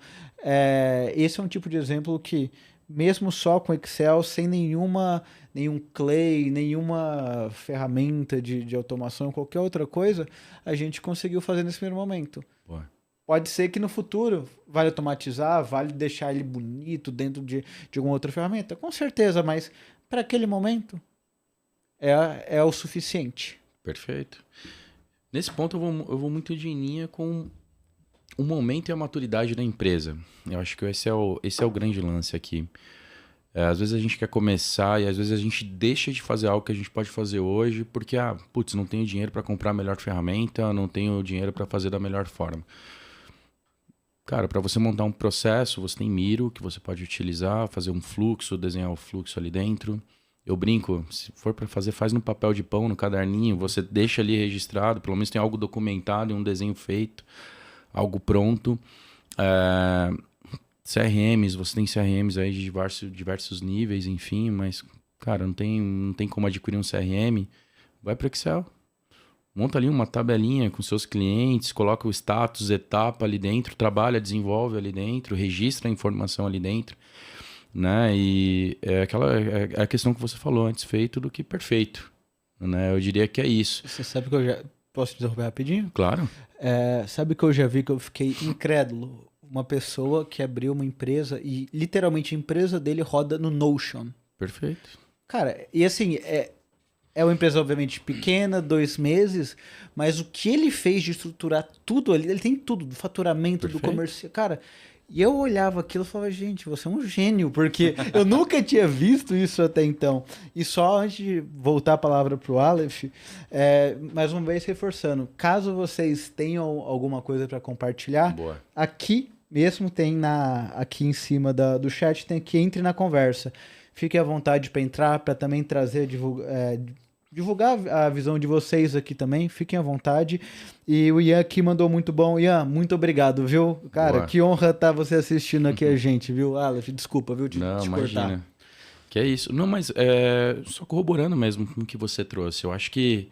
Speaker 1: esse é um tipo de exemplo que, mesmo só com Excel, sem nenhum Clay, nenhuma ferramenta de automação, qualquer outra coisa, a gente conseguiu fazer nesse primeiro momento.
Speaker 2: Pô.
Speaker 1: Pode ser que no futuro vale automatizar, vale deixar ele bonito dentro de alguma outra ferramenta, com certeza, mas para aquele momento é o suficiente.
Speaker 2: Perfeito. Nesse ponto eu vou muito de linha com o momento e a maturidade da empresa. Eu acho que esse é o grande lance aqui. Às vezes a gente quer começar e às vezes a gente deixa de fazer algo que a gente pode fazer hoje porque, não tenho dinheiro para comprar a melhor ferramenta, não tenho dinheiro para fazer da melhor forma. Cara, para você montar um processo, você tem Miro que você pode utilizar, fazer um fluxo, desenhar o fluxo ali dentro. Eu brinco, se for para fazer, faz no papel de pão, no caderninho, você deixa ali registrado, pelo menos tem algo documentado e um desenho feito, algo pronto. CRMs, você tem CRMs aí de diversos níveis, enfim, mas, cara, não tem como adquirir um CRM, vai para Excel. Monta ali uma tabelinha com seus clientes, coloca o status, etapa ali dentro, trabalha, desenvolve ali dentro, registra a informação ali dentro, né? E é a questão que você falou antes, feito do que perfeito, né? Eu diria que é isso.
Speaker 1: Você sabe que eu já... Posso te interromper rapidinho?
Speaker 2: Claro.
Speaker 1: Sabe que eu já vi que eu fiquei incrédulo? Uma pessoa que abriu uma empresa e literalmente a empresa dele roda no Notion.
Speaker 2: Perfeito.
Speaker 1: Cara, e assim, é uma empresa obviamente pequena, 2 meses, mas o que ele fez de estruturar tudo ali, ele tem tudo, do faturamento, do comércio. Cara, E eu olhava aquilo e falava, gente, você é um gênio, porque eu nunca tinha visto isso até então. E só antes de voltar a palavra para o Aleph, mais uma vez reforçando, caso vocês tenham alguma coisa para compartilhar,
Speaker 2: Boa.
Speaker 1: aqui mesmo tem aqui em cima do chat, tem que entre na conversa. Fique à vontade para entrar, para também trazer, divulgar a visão de vocês aqui também, fiquem à vontade. E o Ian aqui mandou muito bom. Ian, muito obrigado, viu? Cara,
Speaker 2: Boa.
Speaker 1: que honra estar você assistindo aqui a gente, viu? Aleph, desculpa, viu,
Speaker 2: Não,
Speaker 1: te
Speaker 2: imagina.
Speaker 1: cortar.
Speaker 2: Que é isso. Não, mas só corroborando mesmo com o que você trouxe. Eu acho que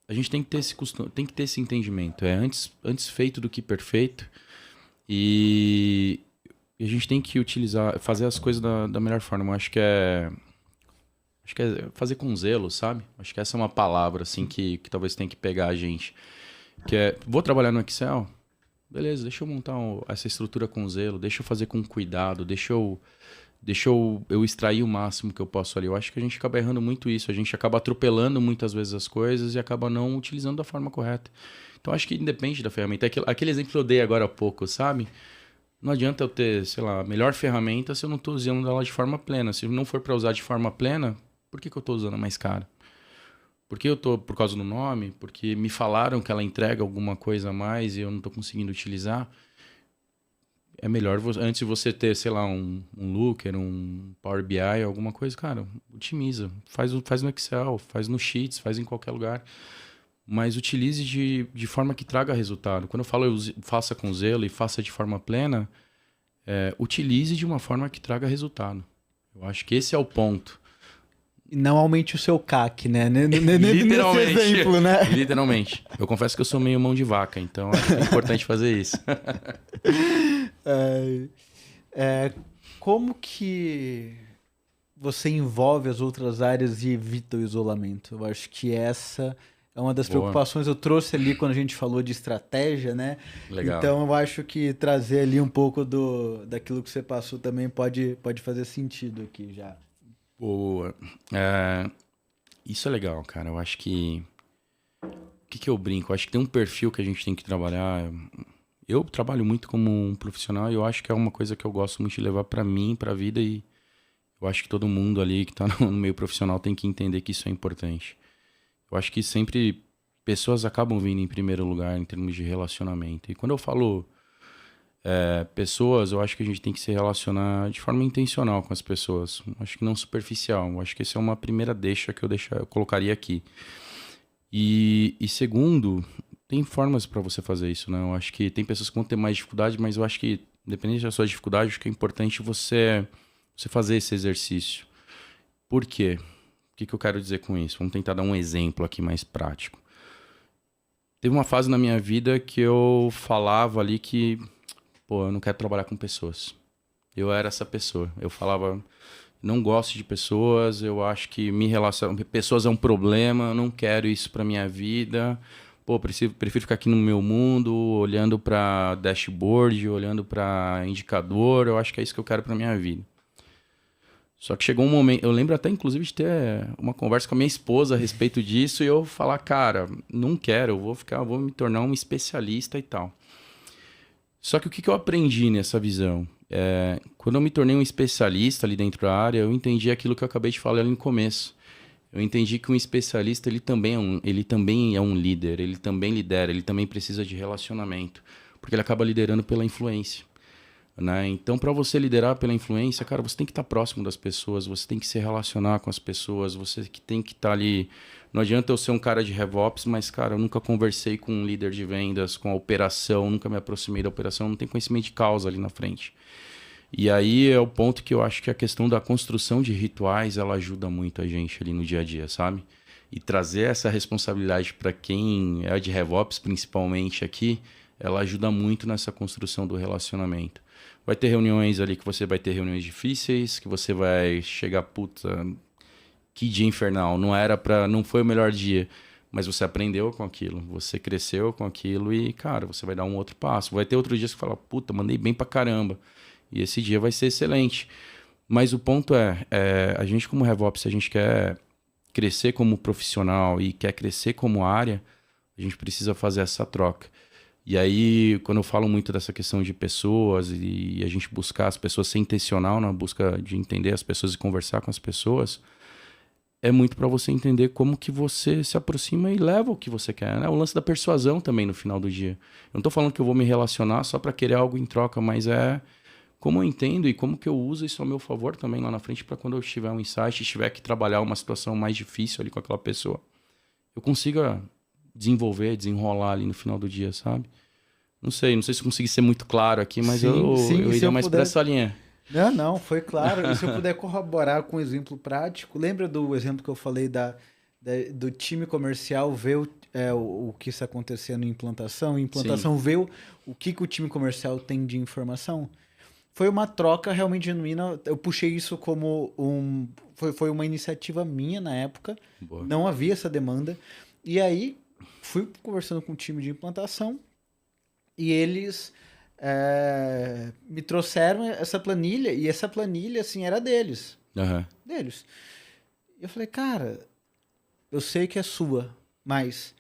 Speaker 2: a gente tem que ter esse costume, tem que ter esse entendimento. É antes feito do que perfeito. E a gente tem que fazer as coisas da melhor forma. Eu acho que é fazer com zelo, sabe? Acho que essa é uma palavra assim que talvez tenha que pegar a gente. Que é, vou trabalhar no Excel? Beleza, deixa eu montar essa estrutura com zelo, deixa eu fazer com cuidado, deixa eu extrair o máximo que eu posso ali. Eu acho que a gente acaba errando muito isso, a gente acaba atropelando muitas vezes as coisas e acaba não utilizando da forma correta. Então acho que independe da ferramenta. Aquele exemplo que eu dei agora há pouco, sabe? Não adianta eu ter, sei lá, a melhor ferramenta se eu não estou usando ela de forma plena. Se não for para usar de forma plena, por que eu estou usando a mais cara? Porque eu estou por causa do nome? Porque me falaram que ela entrega alguma coisa a mais e eu não estou conseguindo utilizar? É melhor, antes de você ter, sei lá, um Looker, um Power BI, alguma coisa, cara, otimiza. Faz no Excel, faz no Sheets, faz em qualquer lugar. Mas utilize de forma que traga resultado. Quando eu falo faça com zelo e faça de forma plena, utilize de uma forma que traga resultado. Eu acho que esse é o ponto.
Speaker 1: E não aumente o seu CAC, né?
Speaker 2: Literalmente.
Speaker 1: Nesse exemplo, né?
Speaker 2: Literalmente. Eu confesso que eu sou meio mão de vaca, então é importante fazer isso.
Speaker 1: Como que você envolve as outras áreas e evita o isolamento? Eu acho que essa é uma das preocupações. Eu trouxe ali quando a gente falou de estratégia, né?
Speaker 2: Legal.
Speaker 1: Então eu acho que trazer ali um pouco daquilo que você passou também pode fazer sentido aqui já.
Speaker 2: Boa. Isso é legal, cara. Eu acho que... O que eu brinco? Eu acho que tem um perfil que a gente tem que trabalhar. Eu trabalho muito como um profissional e eu acho que é uma coisa que eu gosto muito de levar pra mim, pra vida, e eu acho que todo mundo ali que tá no meio profissional tem que entender que isso é importante. Eu acho que sempre pessoas acabam vindo em primeiro lugar em termos de relacionamento. E quando eu falo pessoas, eu acho que a gente tem que se relacionar de forma intencional com as pessoas. Eu acho que não superficial. Eu acho que essa é uma primeira deixa que eu colocaria aqui. E segundo, tem formas para você fazer isso, né? Eu acho que tem pessoas que vão ter mais dificuldade, mas eu acho que, independente da sua dificuldade, acho que é importante você fazer esse exercício. Por quê? O que eu quero dizer com isso? Vamos tentar dar um exemplo aqui mais prático. Teve uma fase na minha vida que eu falava ali que, eu não quero trabalhar com pessoas. Eu era essa pessoa. Eu falava, não gosto de pessoas, eu acho que pessoas é um problema, eu não quero isso para minha vida. Prefiro ficar aqui no meu mundo, olhando para dashboard, olhando para indicador, eu acho que é isso que eu quero para minha vida. Só que chegou um momento, eu lembro até inclusive de ter uma conversa com a minha esposa a respeito disso e eu falar, cara, não quero, eu vou me tornar um especialista e tal. Só que o que eu aprendi nessa visão? Quando eu me tornei um especialista ali dentro da área, eu entendi aquilo que eu acabei de falar ali no começo. Eu entendi que um especialista ele também é um líder, ele também lidera, ele também precisa de relacionamento, porque ele acaba liderando pela influência. Né? Então, para você liderar pela influência, cara, você tem que estar próximo das pessoas, você tem que se relacionar com as pessoas, você que tem que estar ali. Não adianta eu ser um cara de RevOps, mas, cara, eu nunca conversei com um líder de vendas, com a operação, nunca me aproximei da operação, não tenho conhecimento de causa ali na frente. E aí é o ponto que eu acho que a questão da construção de rituais, ela ajuda muito a gente ali no dia a dia, sabe? E trazer essa responsabilidade para quem é de RevOps, principalmente aqui, ela ajuda muito nessa construção do relacionamento. Vai ter reuniões ali que você vai ter reuniões difíceis, que você vai chegar, puta, que dia infernal, não foi o melhor dia, mas você aprendeu com aquilo, você cresceu com aquilo e, cara, você vai dar um outro passo. Vai ter outros dias que fala, puta, mandei bem pra caramba, e esse dia vai ser excelente. Mas o ponto a gente como RevOps, se a gente quer crescer como profissional e quer crescer como área, a gente precisa fazer essa troca. E aí, quando eu falo muito dessa questão de pessoas e a gente buscar as pessoas, ser intencional na busca de entender as pessoas e conversar com as pessoas, é muito para você entender como que você se aproxima e leva o que você quer, né? O lance da persuasão também no final do dia. Eu não tô falando que eu vou me relacionar só para querer algo em troca, mas é como eu entendo e como que eu uso isso ao meu favor também lá na frente para quando eu tiver um insight, tiver que trabalhar uma situação mais difícil ali com aquela pessoa, eu consiga desenvolver, desenrolar ali no final do dia, sabe? Não sei se eu consegui ser muito claro aqui, mas eu iria mais para essa linha.
Speaker 1: Não, foi claro. E se eu puder corroborar com um exemplo prático, lembra do exemplo que eu falei do time comercial ver o que está acontecendo em implantação? Em implantação ver o que o time comercial tem de informação? Foi uma troca realmente genuína. Eu puxei isso como foi uma iniciativa minha na época.
Speaker 2: Boa.
Speaker 1: Não havia essa demanda. E aí, fui conversando com o time de implantação e eles me trouxeram essa planilha. E essa planilha, assim, era deles.
Speaker 2: Uhum.
Speaker 1: Deles. E eu falei, cara, eu sei que é sua, mas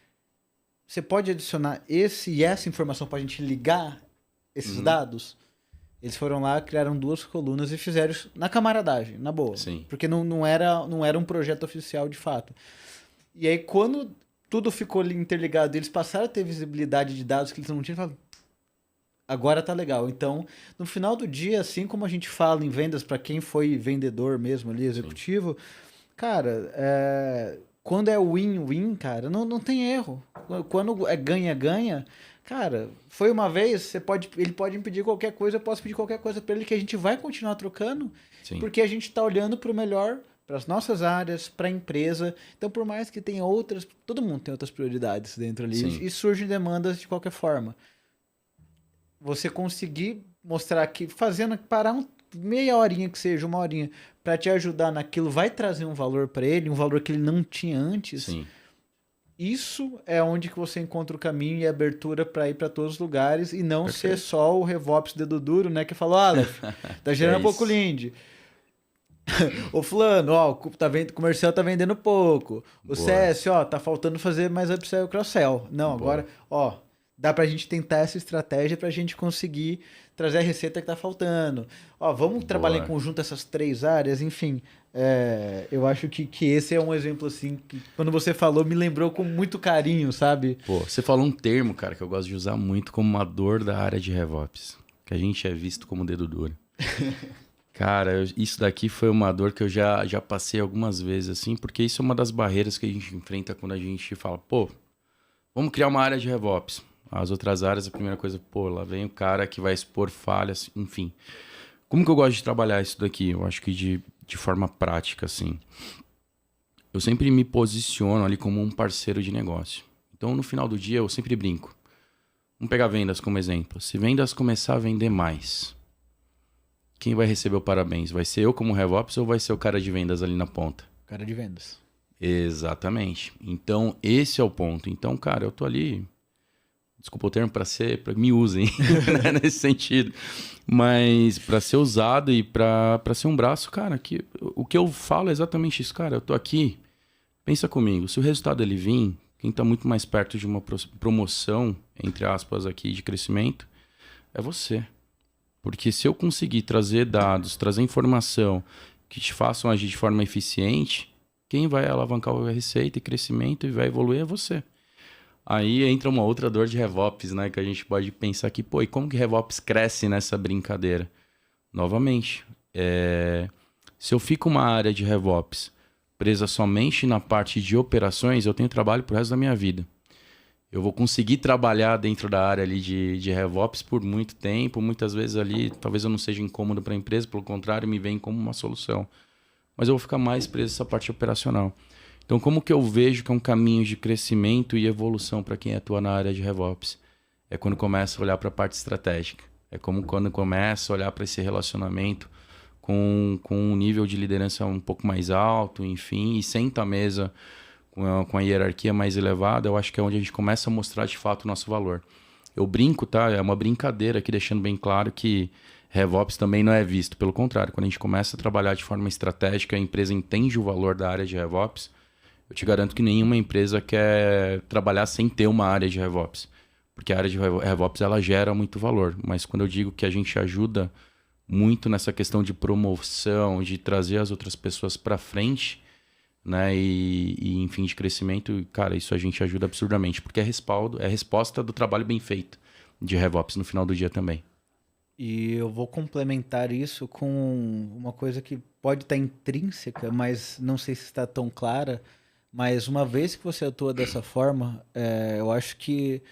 Speaker 1: você pode adicionar essa informação pra gente ligar esses dados? Eles foram lá, criaram 2 colunas e fizeram isso na camaradagem, na boa.
Speaker 2: Sim.
Speaker 1: Porque não era um projeto oficial de fato. E aí, quando tudo ficou interligado, eles passaram a ter visibilidade de dados que eles não tinham, falaram, agora tá legal. Então, no final do dia, assim como a gente fala em vendas para quem foi vendedor mesmo ali, executivo, sim, cara, quando é win-win, cara, não tem erro. Quando é ganha-ganha, cara, foi uma vez, ele pode me pedir qualquer coisa, eu posso pedir qualquer coisa para ele que a gente vai continuar trocando, sim, porque a gente tá olhando para o melhor, para as nossas áreas, para a empresa. Então, por mais que tenha outras, todo mundo tem outras prioridades dentro ali, sim, e surgem demandas de qualquer forma. Você conseguir mostrar que parar meia horinha que seja, 1 horinha, para te ajudar naquilo, vai trazer um valor para ele, um valor que ele não tinha antes.
Speaker 2: Sim.
Speaker 1: Isso é onde que você encontra o caminho e a abertura para ir para todos os lugares e não ser só o RevOps dedo duro, né? Que falou, Aleph, tá gerando pouco lead. Ô fulano, ó, o comercial tá vendendo pouco. O CS, ó, tá faltando fazer mais upsell e cross-sell. Não, agora, ó, dá pra gente tentar essa estratégia pra gente conseguir trazer a receita que tá faltando. Ó, vamos trabalhar em conjunto essas 3 áreas, enfim. Eu acho que esse é um exemplo, assim, que quando você falou, me lembrou com muito carinho, sabe?
Speaker 2: Pô, você falou um termo, cara, que eu gosto de usar muito como uma dor da área de RevOps, que a gente é visto como dedo duro. Cara, isso daqui foi uma dor que eu já passei algumas vezes, assim, porque isso é uma das barreiras que a gente enfrenta quando a gente fala, pô, vamos criar uma área de RevOps. As outras áreas, a primeira coisa, pô, lá vem o cara que vai expor falhas, enfim. Como que eu gosto de trabalhar isso daqui? Eu acho que de forma prática, assim. Eu sempre me posiciono ali como um parceiro de negócio. Então, no final do dia, eu sempre brinco. Vamos pegar vendas como exemplo. Se vendas começar a vender mais, quem vai receber o parabéns? Vai ser eu como RevOps ou vai ser o cara de vendas ali na ponta?
Speaker 1: Cara de vendas.
Speaker 2: Exatamente. Então, esse é o ponto. Então, cara, eu tô ali... Desculpa o termo, me usem né, nesse sentido. Mas para ser usado e para ser um braço, cara, o que eu falo é exatamente isso. Cara, eu tô aqui, pensa comigo, se o resultado ele vir, quem tá muito mais perto de uma promoção, entre aspas aqui, de crescimento, é você. Porque se eu conseguir trazer dados, trazer informação que te façam agir de forma eficiente, quem vai alavancar a receita e crescimento e vai evoluir é você. Aí entra uma outra dor de RevOps, né? Que a gente pode pensar aqui, pô, e como que RevOps cresce nessa brincadeira? Novamente, se eu fico uma área de RevOps presa somente na parte de operações, eu tenho trabalho pro resto da minha vida. Eu vou conseguir trabalhar dentro da área ali de RevOps por muito tempo, muitas vezes ali, talvez eu não seja incômodo para a empresa, pelo contrário, me vem como uma solução. Mas eu vou ficar mais preso nessa parte operacional. Então, como que eu vejo que é um caminho de crescimento e evolução para quem atua na área de RevOps? É quando começa a olhar para a parte estratégica. É como quando começa a olhar para esse relacionamento com um nível de liderança um pouco mais alto, enfim, e senta à mesa com a hierarquia mais elevada. Eu acho que é onde a gente começa a mostrar de fato o nosso valor. Eu brinco, tá? É uma brincadeira aqui, deixando bem claro que RevOps também não é visto. Pelo contrário, quando a gente começa a trabalhar de forma estratégica, a empresa entende o valor da área de RevOps. Eu te garanto que nenhuma empresa quer trabalhar sem ter uma área de RevOps. porque a área de RevOps ela gera muito valor. Mas quando eu digo que a gente ajuda muito nessa questão de promoção, de trazer as outras pessoas para frente, né, enfim, de crescimento, cara, isso a gente ajuda absurdamente, porque é respaldo, é resposta do trabalho bem feito de RevOps no final do dia também.
Speaker 1: E eu vou complementar isso com uma coisa que pode estar intrínseca, mas não sei se está tão clara. Mas uma vez que você atua dessa forma, eu acho que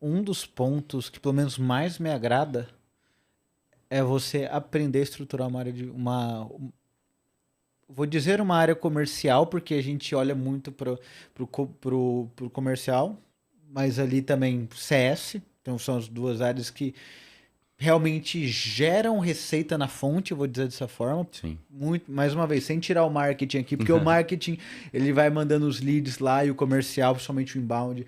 Speaker 1: um dos pontos que pelo menos mais me agrada é você aprender a estruturar uma área vou dizer uma área comercial, porque a gente olha muito pro comercial, mas ali também CS, então são as duas áreas que realmente geram receita na fonte, eu vou dizer dessa forma.
Speaker 2: Sim.
Speaker 1: Muito, mais uma vez, sem tirar o marketing aqui, porque o marketing ele vai mandando os leads lá e o comercial, principalmente o inbound,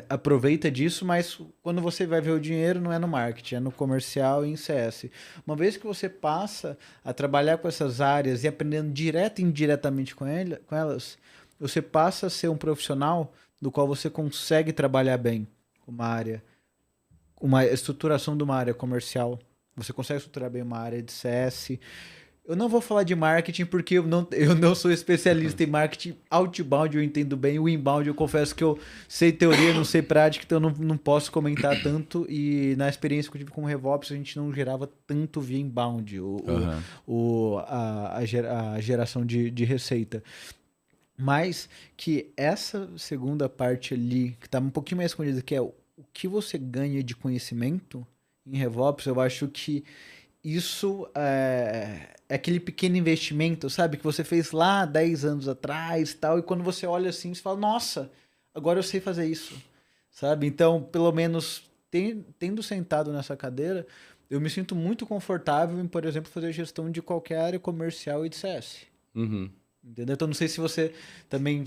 Speaker 1: aproveita disso, mas quando você vai ver o dinheiro não é no marketing, é no comercial e em CS. Uma vez que você passa a trabalhar com essas áreas e aprendendo direto e indiretamente com elas, você passa a ser um profissional do qual você consegue trabalhar bem uma área, uma estruturação de uma área comercial. Você consegue estruturar bem uma área de CS. Eu não vou falar de marketing porque eu não sou especialista em marketing outbound, eu entendo bem. O inbound, eu confesso que eu sei teoria, não sei prática, então eu não posso comentar tanto. E na experiência que eu tive com o RevOps, a gente não gerava tanto via inbound a geração de receita. Mas que essa segunda parte ali, que está um pouquinho mais escondida, que é o que você ganha de conhecimento em RevOps, eu acho que isso é aquele pequeno investimento, sabe? Que você fez lá 10 anos atrás e tal, e quando você olha assim, você fala, nossa, agora eu sei fazer isso, sabe? Então, pelo menos, tendo sentado nessa cadeira, eu me sinto muito confortável em, por exemplo, fazer gestão de qualquer área comercial e de CS.
Speaker 2: Uhum.
Speaker 1: Entendeu? Então, não sei se você também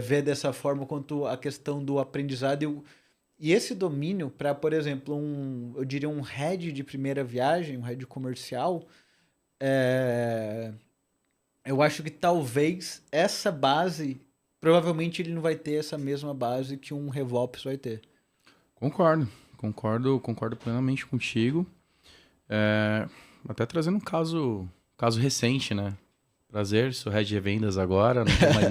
Speaker 1: vê dessa forma quanto a questão do aprendizado e esse domínio para, por exemplo, eu diria um head de primeira viagem, um head comercial, eu acho que talvez essa base, provavelmente ele não vai ter essa mesma base que um RevOps vai ter.
Speaker 2: Concordo plenamente contigo. Até trazendo um caso recente, né? Prazer, sou head de vendas agora, não estou mais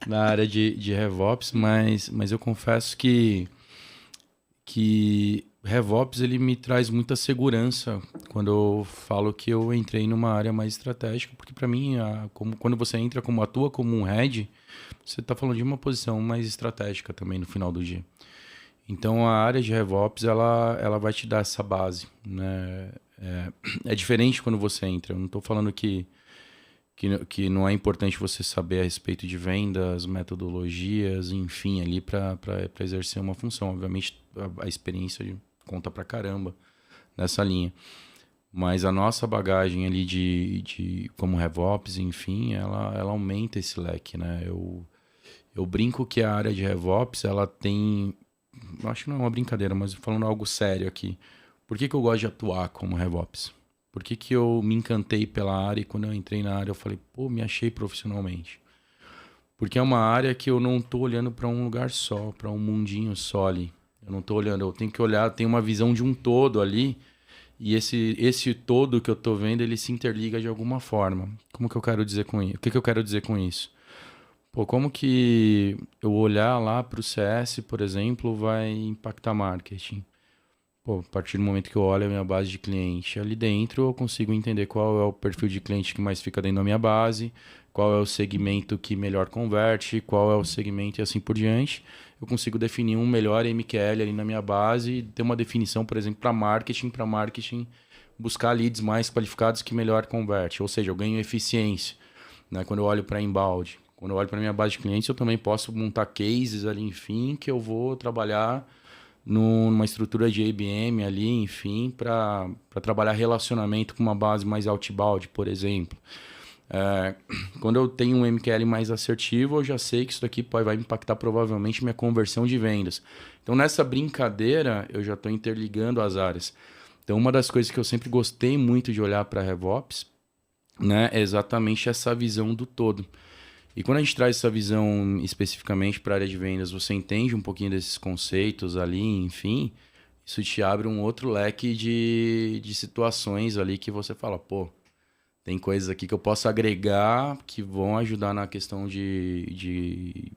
Speaker 2: na área de RevOps, mas eu confesso que RevOps ele me traz muita segurança quando eu falo que eu entrei numa área mais estratégica, porque para mim, quando você atua como um head, você está falando de uma posição mais estratégica também no final do dia. Então a área de RevOps ela vai te dar essa base, né? É diferente quando você entra. Eu não estou falando que não é importante você saber a respeito de vendas, metodologias, enfim, ali para exercer uma função. Obviamente, a experiência conta pra caramba nessa linha. Mas a nossa bagagem ali de como RevOps, enfim, ela aumenta esse leque, né? Eu brinco que a área de RevOps, ela tem... Acho que não é uma brincadeira, mas falando algo sério aqui. Por que eu gosto de atuar como RevOps? Por que eu me encantei pela área e quando eu entrei na área eu falei, pô, me achei profissionalmente? Porque é uma área que eu não estou olhando para um lugar só, para um mundinho só ali. Eu não estou olhando, eu tenho que olhar, tem uma visão de um todo ali e esse todo que eu estou vendo, ele se interliga de alguma forma. Como que eu quero dizer com isso? O que eu quero dizer com isso? Pô, como que eu olhar lá para o CS, por exemplo, vai impactar marketing? Pô, a partir do momento que eu olho a minha base de cliente, ali dentro eu consigo entender qual é o perfil de cliente que mais fica dentro da minha base, qual é o segmento que melhor converte, qual é o segmento e assim por diante. Eu consigo definir um melhor MQL ali na minha base e ter uma definição, por exemplo, para marketing buscar leads mais qualificados que melhor converte. Ou seja, eu ganho eficiência, né? Quando eu olho para inbound. Quando eu olho para minha base de clientes, eu também posso montar cases ali, enfim, que eu vou trabalhar numa estrutura de ABM ali, enfim, para trabalhar relacionamento com uma base mais outbound, por exemplo. Quando eu tenho um MQL mais assertivo, eu já sei que isso daqui vai impactar provavelmente minha conversão de vendas. Então, nessa brincadeira, eu já estou interligando as áreas. Então, uma das coisas que eu sempre gostei muito de olhar para a RevOps, né, é exatamente essa visão do todo. E quando a gente traz essa visão especificamente para a área de vendas, você entende um pouquinho desses conceitos ali, enfim, isso te abre um outro leque de situações ali que você fala, pô, tem coisas aqui que eu posso agregar que vão ajudar na questão de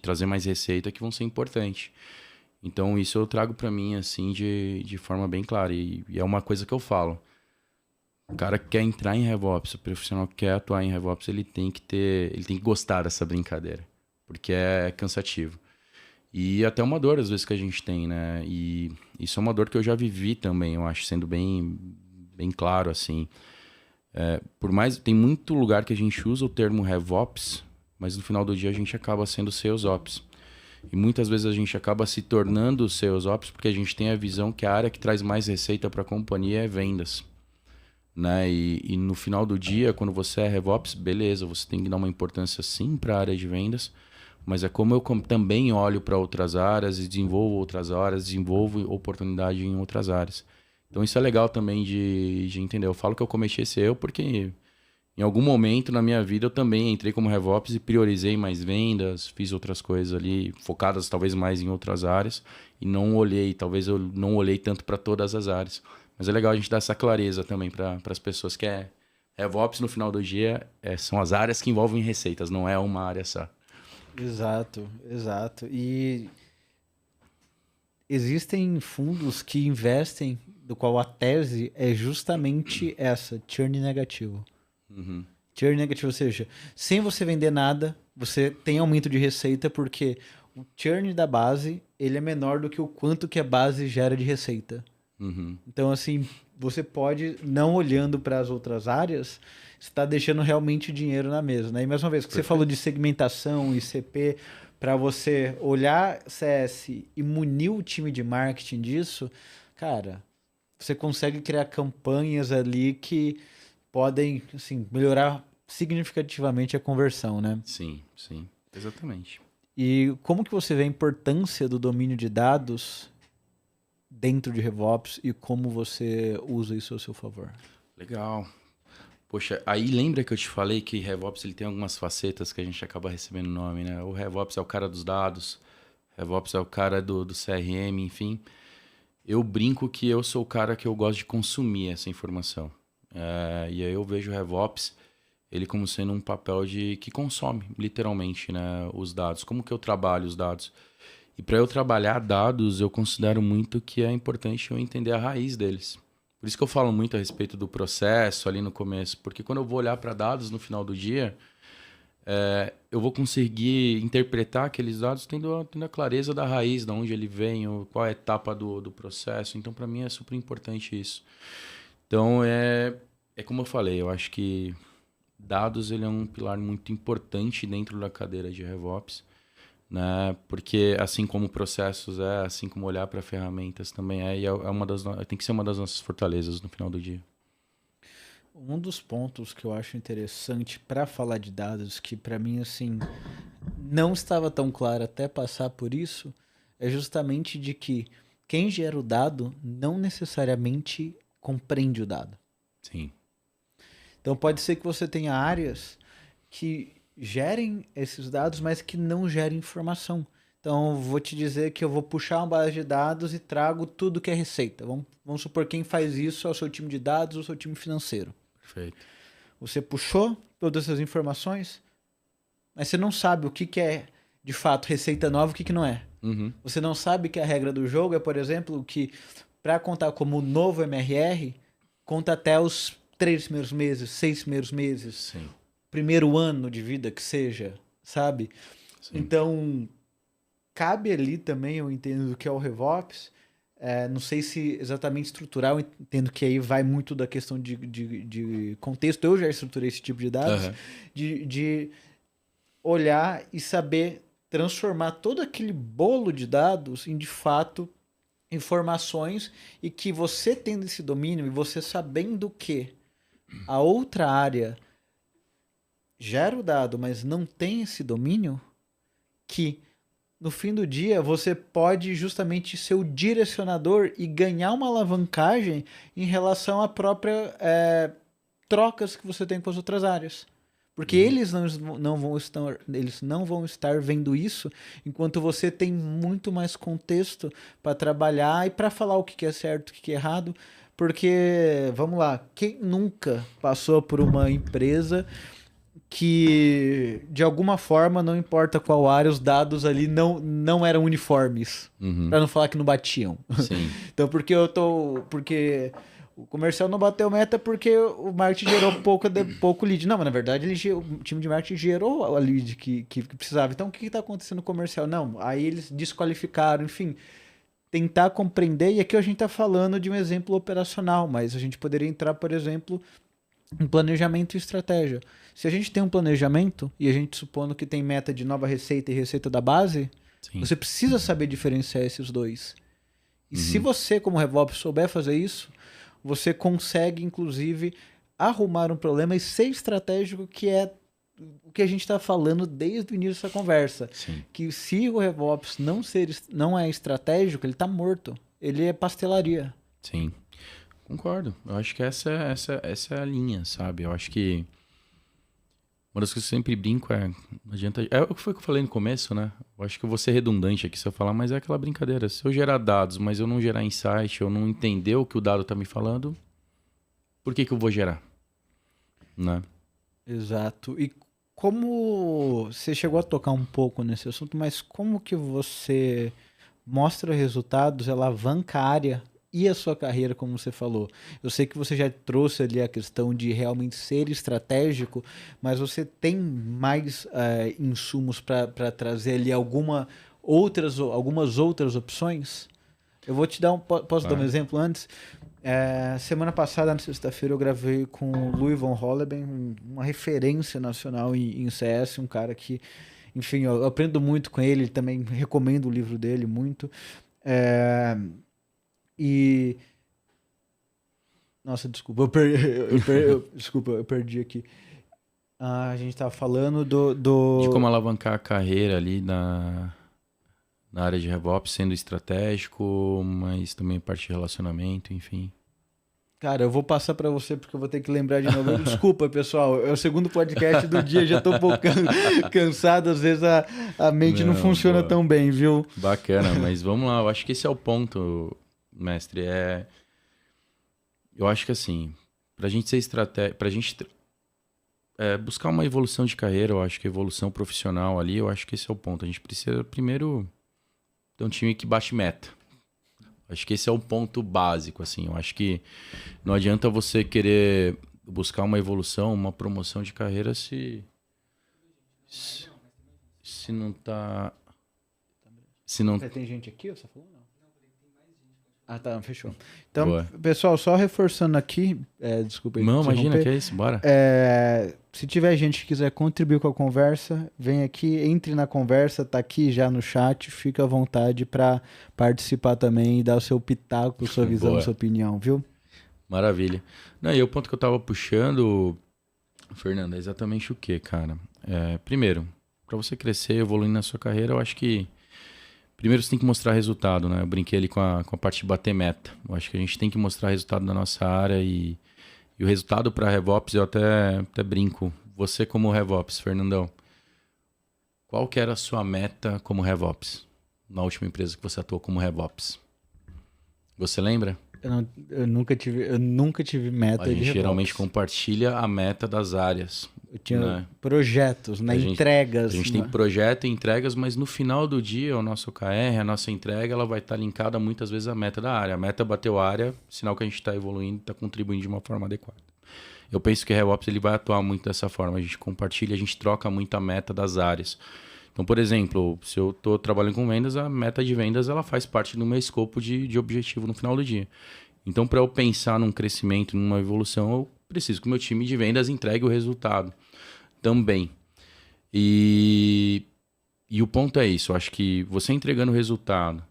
Speaker 2: trazer mais receita que vão ser importantes. Então, isso eu trago para mim, assim, de forma bem clara. E é uma coisa que eu falo. O cara que quer entrar em RevOps, o profissional que quer atuar em RevOps, ele tem que gostar dessa brincadeira. Porque é cansativo. E até uma dor, às vezes, que a gente tem, né? E isso é uma dor que eu já vivi também, eu acho, sendo bem claro, assim. Por mais, tem muito lugar que a gente usa o termo RevOps, mas no final do dia a gente acaba sendo SalesOps. E muitas vezes a gente acaba se tornando SalesOps porque a gente tem a visão que a área que traz mais receita para a companhia é vendas. Né? E no final do dia, quando você é RevOps, beleza, você tem que dar uma importância sim para a área de vendas, mas é como eu também olho para outras áreas e desenvolvo outras áreas, desenvolvo oportunidade em outras áreas. Então isso é legal também de entender. Eu falo que eu cometi esse erro porque em algum momento na minha vida eu também entrei como RevOps e priorizei mais vendas, fiz outras coisas ali, focadas talvez mais em outras áreas e talvez eu não olhei tanto para todas as áreas. Mas é legal a gente dar essa clareza também para as pessoas que RevOps no final do dia são as áreas que envolvem receitas, não é uma área só.
Speaker 1: Exato, exato. E existem fundos que investem, do qual a tese é justamente essa, churn negativo.
Speaker 2: Uhum.
Speaker 1: Churn negativo, ou seja, sem você vender nada, você tem aumento de receita, porque o churn da base ele é menor do que o quanto que a base gera de receita.
Speaker 2: Uhum.
Speaker 1: Então, assim, você pode, não olhando para as outras áreas, está deixando realmente dinheiro na mesa, né? E mais uma vez, que você falou de segmentação e CP, para você olhar CS e munir o time de marketing disso, cara, você consegue criar campanhas ali que podem, assim, melhorar significativamente a conversão, né?
Speaker 2: Sim, sim, exatamente.
Speaker 1: E como que você vê a importância do domínio de dados dentro de RevOps e como você usa isso a seu favor?
Speaker 2: Legal. Poxa, aí lembra que eu te falei que RevOps ele tem algumas facetas que a gente acaba recebendo nome, né? O RevOps é o cara dos dados, RevOps é o cara do CRM, enfim. Eu brinco que eu sou o cara que eu gosto de consumir essa informação. E aí eu vejo o RevOps ele como sendo um papel de que consome, literalmente, né, os dados. Como que eu trabalho os dados? E para eu trabalhar dados, eu considero muito que é importante eu entender a raiz deles. Por isso que eu falo muito a respeito do processo ali no começo, porque quando eu vou olhar para dados no final do dia, eu vou conseguir interpretar aqueles dados tendo a clareza da raiz, de onde ele vem, qual é a etapa do processo. Então, para mim, é super importante isso. Então, é como eu falei, eu acho que dados ele é um pilar muito importante dentro da cadeira de RevOps, né? Porque assim como processos assim como olhar para ferramentas também e tem que ser uma das nossas fortalezas no final do dia.
Speaker 1: Um dos pontos que eu acho interessante para falar de dados, que para mim assim não estava tão claro até passar por isso, é justamente de que quem gera o dado não necessariamente compreende o dado.
Speaker 2: Sim.
Speaker 1: Então pode ser que você tenha áreas que gerem esses dados, mas que não gerem informação. Então vou te dizer que eu vou puxar uma base de dados e trago tudo que é receita. Vamos supor quem faz isso é o seu time de dados ou o seu time financeiro.
Speaker 2: Perfeito.
Speaker 1: Você puxou todas essas informações, mas você não sabe o que é de fato receita nova e o que não é.
Speaker 2: Uhum.
Speaker 1: Você não sabe que a regra do jogo é, por exemplo, que para contar como novo MRR, conta até os 3 primeiros meses, 6 primeiros meses,
Speaker 2: Sim.
Speaker 1: primeiro ano de vida que seja, sabe?
Speaker 2: Sim.
Speaker 1: Então, cabe ali também, eu entendo que é o RevOps, não sei se exatamente estrutural, eu entendo que aí vai muito da questão de contexto, eu já estruturei esse tipo de dados,
Speaker 2: Uhum.
Speaker 1: de olhar e saber transformar todo aquele bolo de dados em, de fato, informações e que você tendo esse domínio e você sabendo que a outra área gera o dado, mas não tem esse domínio, que no fim do dia você pode justamente ser o direcionador e ganhar uma alavancagem em relação à própria trocas que você tem com as outras áreas. Porque eles não vão estar vendo isso, enquanto você tem muito mais contexto para trabalhar e para falar o que é certo, o que é errado. Porque, vamos lá, quem nunca passou por uma empresa que, de alguma forma, não importa qual área, os dados ali não eram uniformes.
Speaker 2: Uhum.
Speaker 1: Para não falar que não batiam.
Speaker 2: Sim.
Speaker 1: Então, porque o comercial não bateu meta porque o marketing gerou pouco lead. Não, mas na verdade o time de marketing gerou a lead que precisava. Então, o que está acontecendo no comercial? Não, aí eles desqualificaram, enfim. Tentar compreender, e aqui a gente está falando de um exemplo operacional, mas a gente poderia entrar, por exemplo, em planejamento e estratégia. Se a gente tem um planejamento, e a gente supondo que tem meta de nova receita e receita da base,
Speaker 2: Sim.
Speaker 1: você precisa saber diferenciar esses dois. E se você, como RevOps, souber fazer isso, você consegue, inclusive, arrumar um problema e ser estratégico, que é o que a gente está falando desde o início dessa conversa.
Speaker 2: Sim.
Speaker 1: Que se o RevOps não é estratégico, ele está morto. Ele é pastelaria.
Speaker 2: Sim. Concordo. Eu acho que essa é a linha, sabe? Eu acho que uma das coisas que eu sempre brinco não adianta. É o que foi que eu falei no começo, né? Eu acho que eu vou ser redundante aqui se eu falar, mas é aquela brincadeira. Se eu gerar dados, mas eu não gerar insight, eu não entender o que o dado tá me falando, por que eu vou gerar? Né?
Speaker 1: Exato. E como você chegou a tocar um pouco nesse assunto, mas como que você mostra resultados, alavanca a área e a sua carreira, como você falou? Eu sei que você já trouxe ali a questão de realmente ser estratégico, mas você tem mais insumos para trazer ali algumas outras opções? Eu vou te dar posso dar um exemplo antes? Semana passada, na sexta-feira, eu gravei com o Louis von Holleben, uma referência nacional em CS, um cara que, enfim, eu aprendo muito com ele, também recomendo o livro dele muito. Nossa, desculpa, desculpa, eu perdi aqui. A gente estava falando
Speaker 2: De como alavancar a carreira ali na área de RevOps, sendo estratégico, mas também parte de relacionamento, enfim.
Speaker 1: Cara, eu vou passar para você porque eu vou ter que lembrar de novo. Desculpa, pessoal, é o segundo podcast do dia, já tô um pouco cansado, às vezes a mente não funciona tão bem, viu?
Speaker 2: Bacana, mas vamos lá, eu acho que esse é o ponto, mestre, eu acho que assim, pra gente ser estratégico, pra gente buscar uma evolução de carreira, eu acho que evolução profissional ali, eu acho que esse é o ponto. A gente precisa primeiro ter um time que bate meta. Acho que esse é o ponto básico, assim. Eu acho que não adianta você querer buscar uma evolução, uma promoção de carreira se não tá... Se não...
Speaker 1: Tem gente aqui, você falou? Não. Ah, tá, fechou. Então,
Speaker 2: Boa.
Speaker 1: Pessoal, só reforçando aqui, desculpa aí.
Speaker 2: Não, imagina que é isso, bora.
Speaker 1: Se tiver gente que quiser contribuir com a conversa, vem aqui, entre na conversa, tá aqui já no chat, fica à vontade para participar também e dar o seu pitaco, sua visão,
Speaker 2: Boa.
Speaker 1: sua opinião, viu?
Speaker 2: Maravilha. Não, e o ponto que eu tava puxando, Fernando, é exatamente o que, cara? Primeiro, para você crescer, evoluir na sua carreira, eu acho que primeiro você tem que mostrar resultado, né? Eu brinquei ali com a parte de bater meta. Eu acho que a gente tem que mostrar resultado na nossa área e o resultado para RevOps, eu até brinco. Você como RevOps, Fernandão, qual que era a sua meta como RevOps? Na última empresa que você atuou como RevOps? Você lembra?
Speaker 1: Eu nunca tive meta de
Speaker 2: A gente
Speaker 1: RevOps.
Speaker 2: geralmente compartilha a meta das áreas.
Speaker 1: Eu tinha projetos, entregas.
Speaker 2: A gente tem projeto e entregas, mas no final do dia, o nosso OKR, a nossa entrega, ela vai estar linkada muitas vezes à meta da área. A meta bateu a área, sinal que a gente está evoluindo, está contribuindo de uma forma adequada. Eu penso que o RevOps ele vai atuar muito dessa forma. A gente compartilha, a gente troca muito a meta das áreas. Então, por exemplo, se eu estou trabalhando com vendas, a meta de vendas ela faz parte do meu escopo de objetivo no final do dia. Então, para eu pensar num crescimento, numa evolução, eu preciso que o meu time de vendas entregue o resultado também. E o ponto é isso. Eu acho que você entregando o resultado,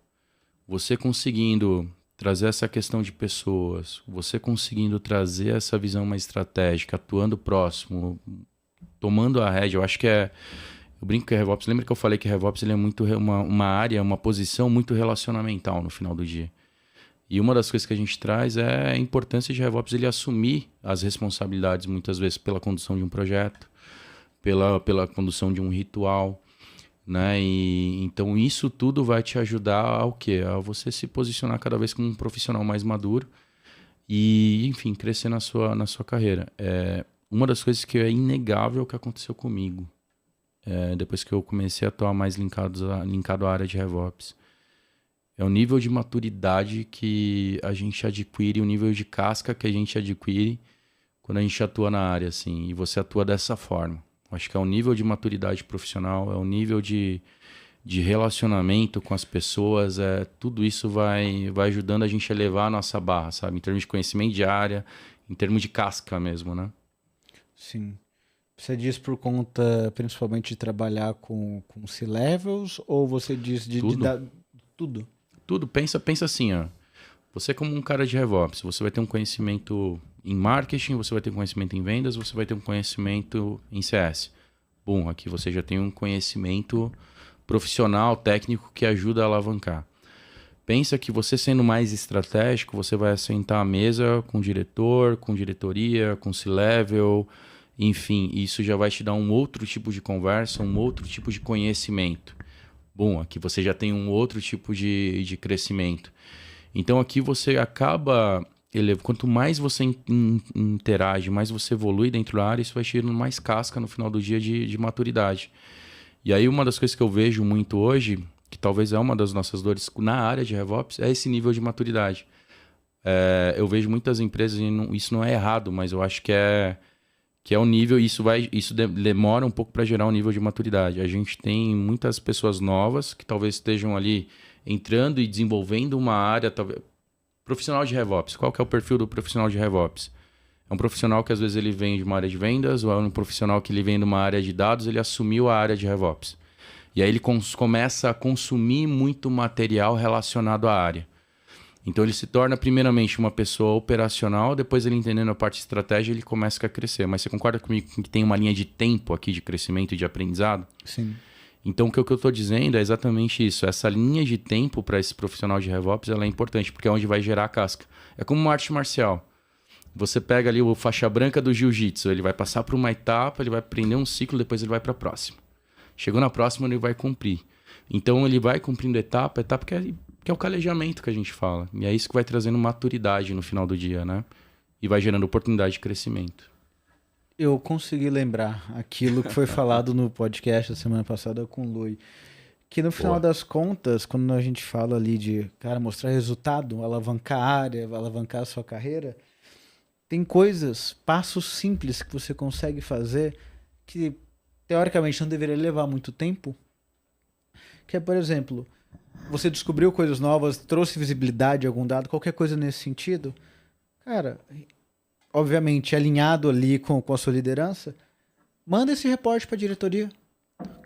Speaker 2: você conseguindo trazer essa questão de pessoas, você conseguindo trazer essa visão mais estratégica, atuando próximo, tomando a rédea, eu acho que eu brinco que a RevOps, lembra que eu falei que a RevOps ele é muito uma área, uma posição muito relacionamental no final do dia. E uma das coisas que a gente traz é a importância de RevOps ele assumir as responsabilidades muitas vezes pela condução de um projeto, pela condução de um ritual, né? E então isso tudo vai te ajudar ao quê? A você se posicionar cada vez como um profissional mais maduro e, enfim, crescer na sua carreira. Uma das coisas que é inegável que aconteceu comigo, depois que eu comecei a atuar mais linkado à área de RevOps, é o nível de maturidade que a gente adquire, o nível de casca que a gente adquire quando a gente atua na área, assim, e você atua dessa forma. Acho que é o nível de maturidade profissional, é o nível de relacionamento com as pessoas, tudo isso vai ajudando a gente a elevar a nossa barra, sabe? Em termos de conhecimento de área, em termos de casca mesmo, né?
Speaker 1: Sim. Você diz por conta, principalmente, de trabalhar com C-levels, ou você diz de dar tudo?
Speaker 2: Tudo. Pensa assim, ó. Você como um cara de RevOps, você vai ter um conhecimento em marketing, você vai ter um conhecimento em vendas, você vai ter um conhecimento em CS. Bom, aqui você já tem um conhecimento profissional, técnico, que ajuda a alavancar. Pensa que você sendo mais estratégico, você vai assentar à mesa com o diretor, com diretoria, com C-level, enfim, isso já vai te dar um outro tipo de conversa, um outro tipo de conhecimento. Bom, aqui você já tem um outro tipo de crescimento. Então aqui você acaba, quanto mais você interage, mais você evolui dentro da área, isso vai tirando mais casca no final do dia de maturidade. E aí uma das coisas que eu vejo muito hoje, que talvez é uma das nossas dores na área de RevOps, é esse nível de maturidade. Eu vejo muitas empresas, e isso não é errado, mas eu acho que é o nível, isso demora um pouco para gerar um nível de maturidade. A gente tem muitas pessoas novas que talvez estejam ali entrando e desenvolvendo uma área, talvez, profissional de RevOps. Qual que é o perfil do profissional de RevOps? É um profissional que às vezes ele vem de uma área de vendas, ou é um profissional que ele vem de uma área de dados, ele assumiu a área de RevOps. E aí ele começa a consumir muito material relacionado à área. Então ele se torna primeiramente uma pessoa operacional, depois ele entendendo a parte de estratégia, ele começa a crescer. Mas você concorda comigo que tem uma linha de tempo aqui de crescimento e de aprendizado?
Speaker 1: Sim.
Speaker 2: Então o que eu estou dizendo é exatamente isso. Essa linha de tempo para esse profissional de RevOps ela é importante, porque é onde vai gerar a casca. É como uma arte marcial. Você pega ali o faixa branca do jiu-jitsu, ele vai passar por uma etapa, ele vai aprender um ciclo, depois ele vai para a próxima. Chegou na próxima, ele vai cumprir. Então ele vai cumprindo etapa que é o calejamento que a gente fala. E é isso que vai trazendo maturidade no final do dia, né? E vai gerando oportunidade de crescimento.
Speaker 1: Eu consegui lembrar aquilo que foi falado no podcast da semana passada com o Lui. Que no final das contas, quando a gente fala ali de, cara, mostrar resultado, alavancar a área, alavancar a sua carreira, tem coisas, passos simples que você consegue fazer que, teoricamente, não deveria levar muito tempo. Que é, por exemplo, você descobriu coisas novas, trouxe visibilidade a algum dado, qualquer coisa nesse sentido. Cara, obviamente, alinhado ali com a sua liderança, manda esse reporte para a diretoria.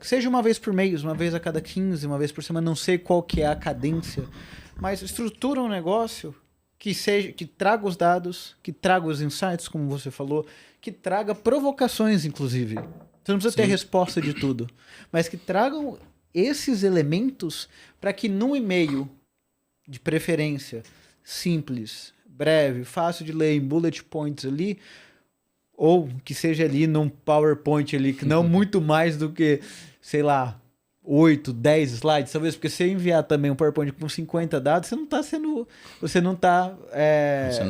Speaker 1: Que seja uma vez por mês, uma vez a cada 15, uma vez por semana, não sei qual que é a cadência, mas estrutura um negócio que traga os dados, que traga os insights, como você falou, que traga provocações, inclusive. Você não precisa ter resposta de tudo, mas que tragam esses elementos para que num e-mail, de preferência, simples, breve, fácil de ler, em bullet points ali, ou que seja ali num PowerPoint ali, que não muito mais do que, sei lá, 8, 10 slides, talvez, porque se eu enviar também um PowerPoint com 50 dados, você não está sendo... Você não está...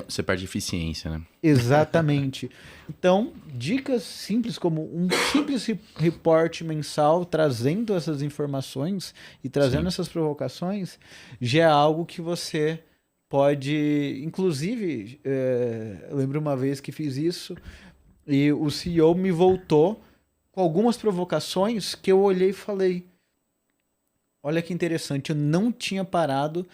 Speaker 2: Você perde eficiência, né?
Speaker 1: Exatamente. Então, dicas simples como um simples report mensal trazendo essas informações e trazendo essas provocações já é algo que você pode... Inclusive, eu lembro uma vez que fiz isso e o CEO me voltou com algumas provocações que eu olhei e falei: olha que interessante, eu não tinha parado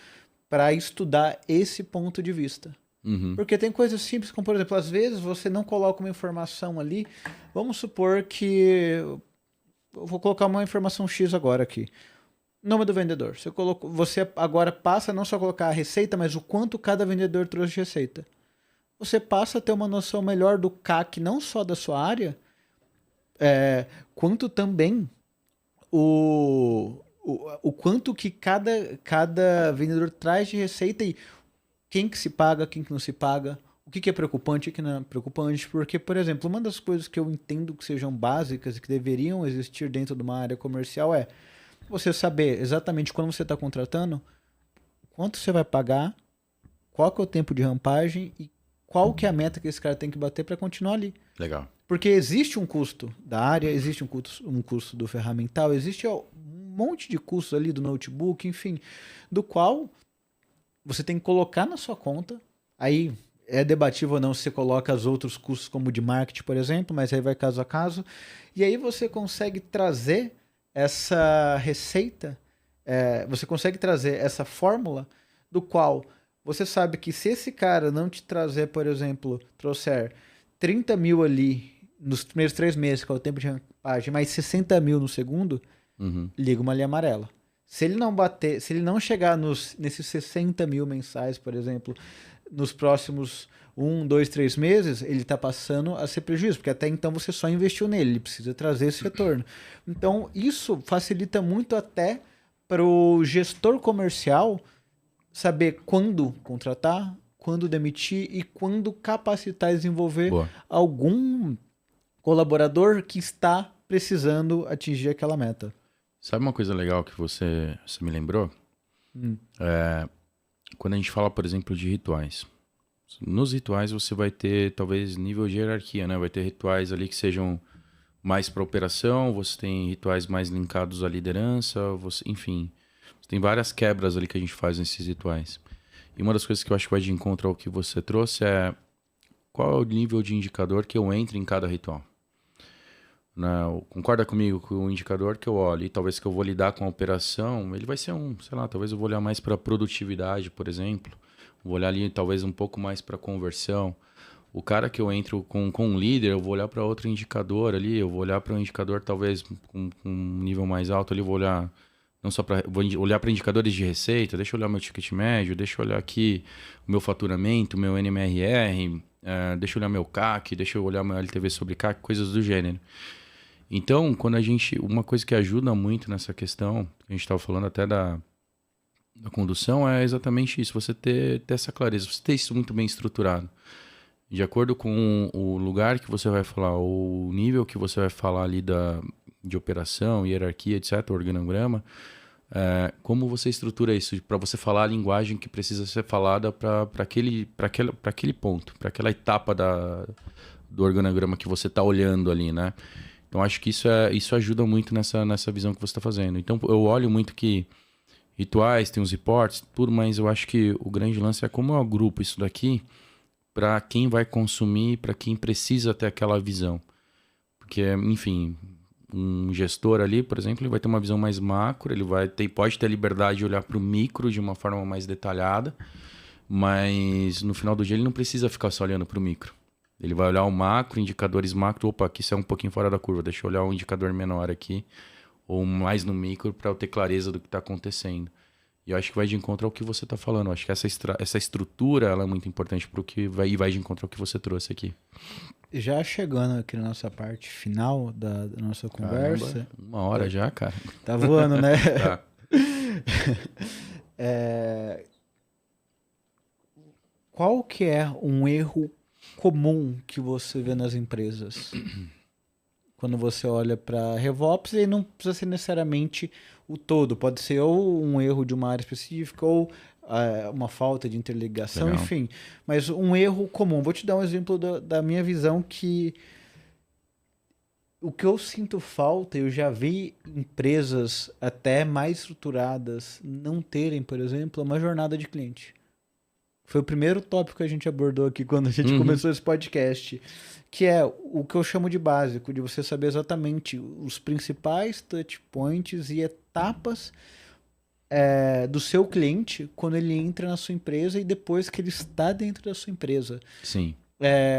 Speaker 1: para estudar esse ponto de vista.
Speaker 2: Uhum.
Speaker 1: Porque tem coisas simples, como por exemplo, às vezes você não coloca uma informação ali, vamos supor que... Eu vou colocar uma informação X agora aqui. Nome do vendedor. Você agora passa a não só colocar a receita, mas o quanto cada vendedor trouxe de receita. Você passa a ter uma noção melhor do CAC, não só da sua área, quanto também o quanto que cada vendedor traz de receita e quem que se paga, quem que não se paga, O que é preocupante e o que não é preocupante? Porque, por exemplo, uma das coisas que eu entendo que sejam básicas e que deveriam existir dentro de uma área comercial é você saber exatamente quando você está contratando, quanto você vai pagar, qual que é o tempo de rampagem e qual que é a meta que esse cara tem que bater para continuar ali.
Speaker 2: Legal.
Speaker 1: Porque existe um custo da área, existe um custo do ferramental, existe um monte de custos ali do notebook, enfim, do qual você tem que colocar na sua conta. Aí é debatível ou não se você coloca os outros custos como de marketing, por exemplo, mas aí vai caso a caso. E aí você consegue trazer essa receita, você consegue trazer essa fórmula do qual você sabe que se esse cara não te trazer, por exemplo, trouxer 30 mil ali nos primeiros 3 meses, que é o tempo de rampagem, mais 60 mil no segundo, liga uma linha amarela. Se ele não bater, se ele não chegar nesses 60 mil mensais, por exemplo, nos próximos 1, 2, 3 meses, ele está passando a ser prejuízo, porque até então você só investiu nele, ele precisa trazer esse retorno. Então, isso facilita muito até para o gestor comercial saber quando contratar, quando demitir e quando capacitar e desenvolver algum colaborador que está precisando atingir aquela meta.
Speaker 2: Sabe uma coisa legal que você me lembrou? Quando a gente fala, por exemplo, de rituais. Nos rituais você vai ter, talvez, nível de hierarquia, né? Vai ter rituais ali que sejam mais para operação, você tem rituais mais linkados à liderança, enfim. Você tem várias quebras ali que a gente faz nesses rituais. E uma das coisas que eu acho que vai de encontro ao que você trouxe é qual é o nível de indicador que eu entro em cada ritual. Concorda comigo que o indicador que eu olho e talvez que eu vou lidar com a operação, ele vai ser sei lá, talvez eu vou olhar mais para produtividade, por exemplo. Vou olhar ali talvez um pouco mais para conversão. O cara que eu entro com um líder, eu vou olhar para outro indicador ali, eu vou olhar para um indicador talvez com um nível mais alto ali, vou olhar não só vou olhar para indicadores de receita, deixa eu olhar meu ticket médio, deixa eu olhar aqui o meu faturamento, o meu NMRR, deixa eu olhar meu CAC, deixa eu olhar meu LTV sobre CAC, coisas do gênero. Então, uma coisa que ajuda muito nessa questão, a gente estava falando até da condução, é exatamente isso, você ter essa clareza, você ter isso muito bem estruturado. De acordo com o lugar que você vai falar, o nível que você vai falar ali de operação, hierarquia, etc., organograma, como você estrutura isso para você falar a linguagem que precisa ser falada para aquele ponto, para aquela etapa do organograma que você está olhando ali, né? Então, acho que isso ajuda muito nessa visão que você está fazendo. Então, eu olho muito que rituais, tem os reports, tudo, mas eu acho que o grande lance é como eu agrupo isso daqui para quem vai consumir, para quem precisa ter aquela visão. Porque, enfim, um gestor ali, por exemplo, ele vai ter uma visão mais macro, ele pode ter a liberdade de olhar para o micro de uma forma mais detalhada, mas no final do dia ele não precisa ficar só olhando para o micro. Ele vai olhar o macro, indicadores macro, opa, aqui isso é um pouquinho fora da curva, deixa eu olhar um indicador menor aqui, ou mais no micro, para eu ter clareza do que está acontecendo. E eu acho que vai de encontro ao que você está falando. Eu acho que essa estrutura ela é muito importante para o que vai de encontro ao que você trouxe aqui.
Speaker 1: Já chegando aqui na nossa parte final da nossa conversa.
Speaker 2: Caramba, 1 hora já, cara.
Speaker 1: Tá voando, né?
Speaker 2: Tá.
Speaker 1: Qual que é um erro comum que você vê nas empresas? Quando você olha para RevOps, e não precisa ser necessariamente o todo. Pode ser ou um erro de uma área específica, ou uma falta de interligação,
Speaker 2: Legal.
Speaker 1: enfim. Mas um erro comum. Vou te dar um exemplo da minha visão que o que eu sinto falta, eu já vi empresas até mais estruturadas não terem, por exemplo, uma jornada de cliente. Foi o primeiro tópico que a gente abordou aqui quando a gente começou esse podcast, que é o que eu chamo de básico, de você saber exatamente os principais touch points e etapas do seu cliente quando ele entra na sua empresa e depois que ele está dentro da sua empresa.
Speaker 2: Sim.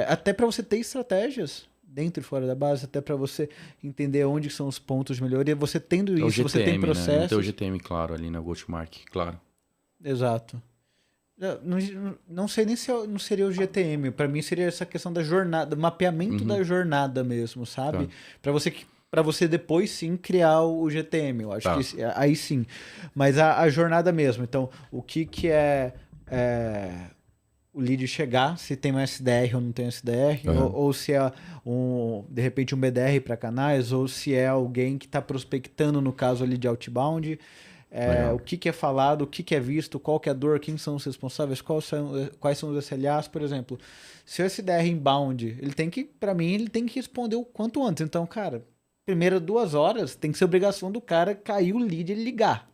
Speaker 1: Até para você ter estratégias dentro e fora da base, até para você entender onde são os pontos de melhoria. Você tendo isso,
Speaker 2: GTM,
Speaker 1: você tem processos.
Speaker 2: Né? Tem o GTM, claro, ali na go-to-market, claro.
Speaker 1: Exato. Não sei nem se não seria o GTM. Para mim seria essa questão da jornada, mapeamento da jornada mesmo, sabe?
Speaker 2: Tá.
Speaker 1: Para você depois sim criar o GTM. Eu acho que aí sim. Mas a jornada mesmo. Então, o que é o lead chegar, se tem um SDR ou não tem um SDR, ou se é de repente um BDR para canais, ou se é alguém que está prospectando, no caso ali de outbound. O que é falado, o que é visto, qual que é a dor, quem são os responsáveis, quais são os SLAs, por exemplo. Se o SDR inbound, ele tem que, para mim, ele tem que responder o quanto antes. Então, cara, primeiro 2 horas tem que ser obrigação do cara cair o lead e ligar.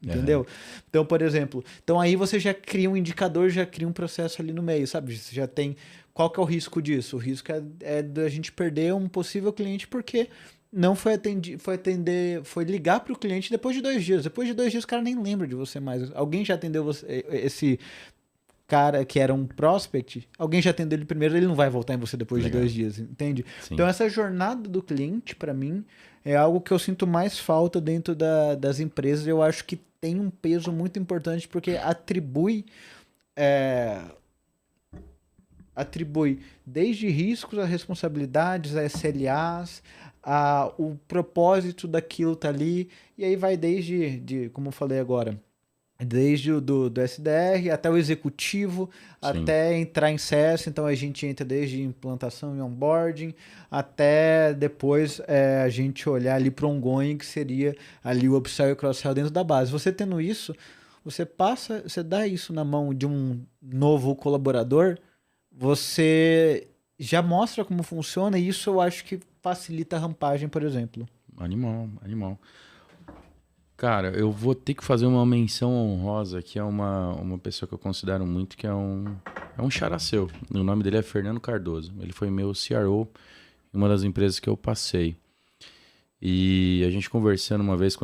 Speaker 1: Entendeu? Então, por exemplo, aí você já cria um indicador, já cria um processo ali no meio, sabe? Você já tem... Qual que é o risco disso? O risco é da gente perder um possível cliente porque não foi foi ligar para o cliente depois de 2 dias. Depois de 2 dias o cara nem lembra de você mais. Alguém já atendeu você, esse cara que era um prospect, alguém já atendeu ele primeiro, ele não vai voltar em você depois de 2 dias, entende? Sim. Então essa jornada do cliente, para mim, é algo que eu sinto mais falta dentro das empresas. Eu acho que tem um peso muito importante porque atribui desde riscos a responsabilidades, a SLAs, o propósito daquilo tá ali, e aí vai desde, como eu falei agora, desde o do SDR até o executivo, sim, até entrar em CS. Então a gente entra desde implantação e onboarding até depois a gente olhar ali para o ongoing, que seria ali o upsell e o cross-sell dentro da base. Você tendo isso, você dá isso na mão de um novo colaborador, você já mostra como funciona, e isso eu acho que facilita a rampagem, por exemplo.
Speaker 2: Animal. Cara, eu vou ter que fazer uma menção honrosa, que é uma pessoa que eu considero muito, que é um xará seu. O nome dele é Fernando Cardoso. Ele foi meu CRO em uma das empresas que eu passei. E a gente conversando uma vez,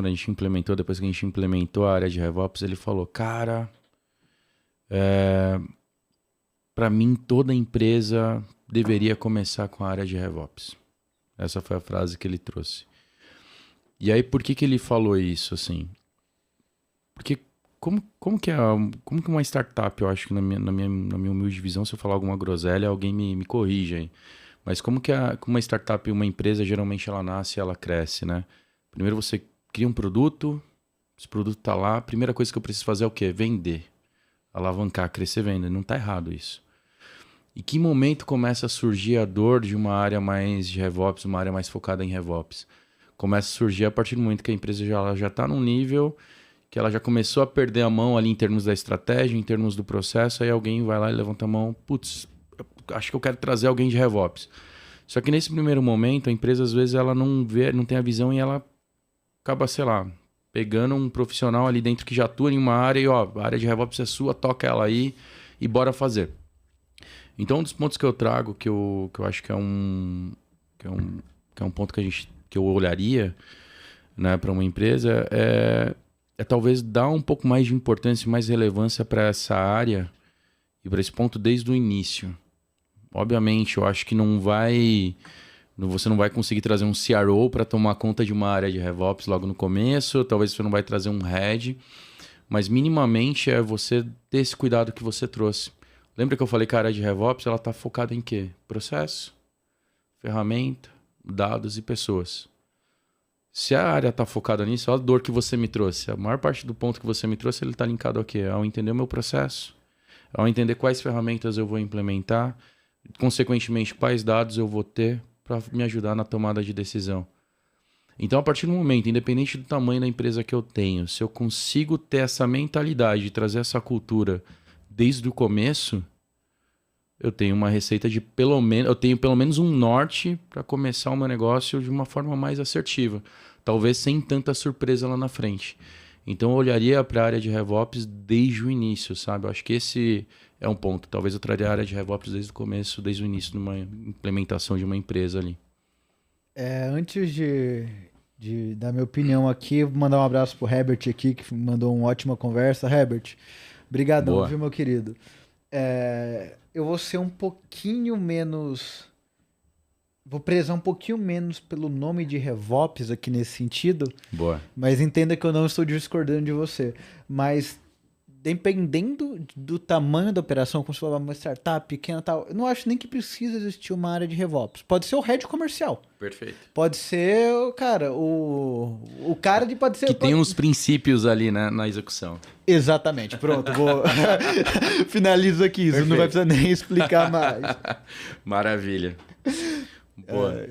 Speaker 2: depois que a gente implementou a área de RevOps, ele falou, cara, para mim toda empresa deveria começar com a área de RevOps. Essa foi a frase que ele trouxe. E aí, por que ele falou isso, assim? Porque como que uma startup, eu acho que na minha humilde visão, se eu falar alguma groselha, alguém me corrige aí. Mas como uma startup, uma empresa, geralmente ela nasce e ela cresce, né? Primeiro você cria um produto, esse produto tá lá, a primeira coisa que eu preciso fazer é o quê? Vender. Alavancar, crescer, vender. Não tá errado isso. E que momento começa a surgir a dor de uma área mais de RevOps, uma área mais focada em RevOps? Começa a surgir a partir do momento que a empresa já está num nível que ela já começou a perder a mão ali em termos da estratégia, em termos do processo, aí alguém vai lá e levanta a mão, putz, acho que eu quero trazer alguém de RevOps. Só que nesse primeiro momento, a empresa às vezes ela não tem a visão e ela acaba, sei lá, pegando um profissional ali dentro que já atua em uma área e, a área de RevOps é sua, toca ela aí e bora fazer. Então, um dos pontos que eu trago, que eu acho que é um ponto que eu olharia, né, para uma empresa, é talvez dar um pouco mais de importância e mais relevância para essa área e para esse ponto desde o início. Obviamente, eu acho que você não vai conseguir trazer um CRO para tomar conta de uma área de RevOps logo no começo, talvez você não vai trazer um head, mas minimamente é você ter esse cuidado que você trouxe. Lembra que eu falei que a área de RevOps ela está focada em quê? Processo, ferramenta, dados e pessoas. Se a área está focada nisso, olha a dor que você me trouxe. A maior parte do ponto que você me trouxe, ele está linkado ao quê? Ao entender o meu processo, ao entender quais ferramentas eu vou implementar, consequentemente, quais dados eu vou ter para me ajudar na tomada de decisão. Então, a partir do momento, independente do tamanho da empresa que eu tenho, se eu consigo ter essa mentalidade de trazer essa cultura desde o começo, eu tenho uma receita de pelo menos um norte para começar o meu negócio de uma forma mais assertiva, talvez sem tanta surpresa lá na frente. Então eu olharia para a área de RevOps desde o início, sabe? Eu acho que esse é um ponto. Talvez eu traria a área de RevOps desde o começo, desde o início de uma implementação de uma empresa ali.
Speaker 1: Antes de dar minha opinião aqui, vou mandar um abraço pro Herbert aqui, que mandou uma ótima conversa. Herbert, brigadão, viu, meu querido? Eu vou ser um pouquinho menos... Vou prezar um pouquinho menos pelo nome de RevOps aqui nesse sentido.
Speaker 2: Boa.
Speaker 1: Mas entenda que eu não estou discordando de você. Mas dependendo do tamanho da operação, como se for uma startup pequena e tal, eu não acho nem que precisa existir uma área de RevOps. Pode ser o head comercial.
Speaker 2: Perfeito.
Speaker 1: Pode ser, cara, o cara de... Pode ser,
Speaker 2: que tem uns princípios ali, né, na execução.
Speaker 1: Exatamente. Pronto, vou... Finalizo aqui. Isso não vai precisar nem explicar mais.
Speaker 2: Maravilha. Boa.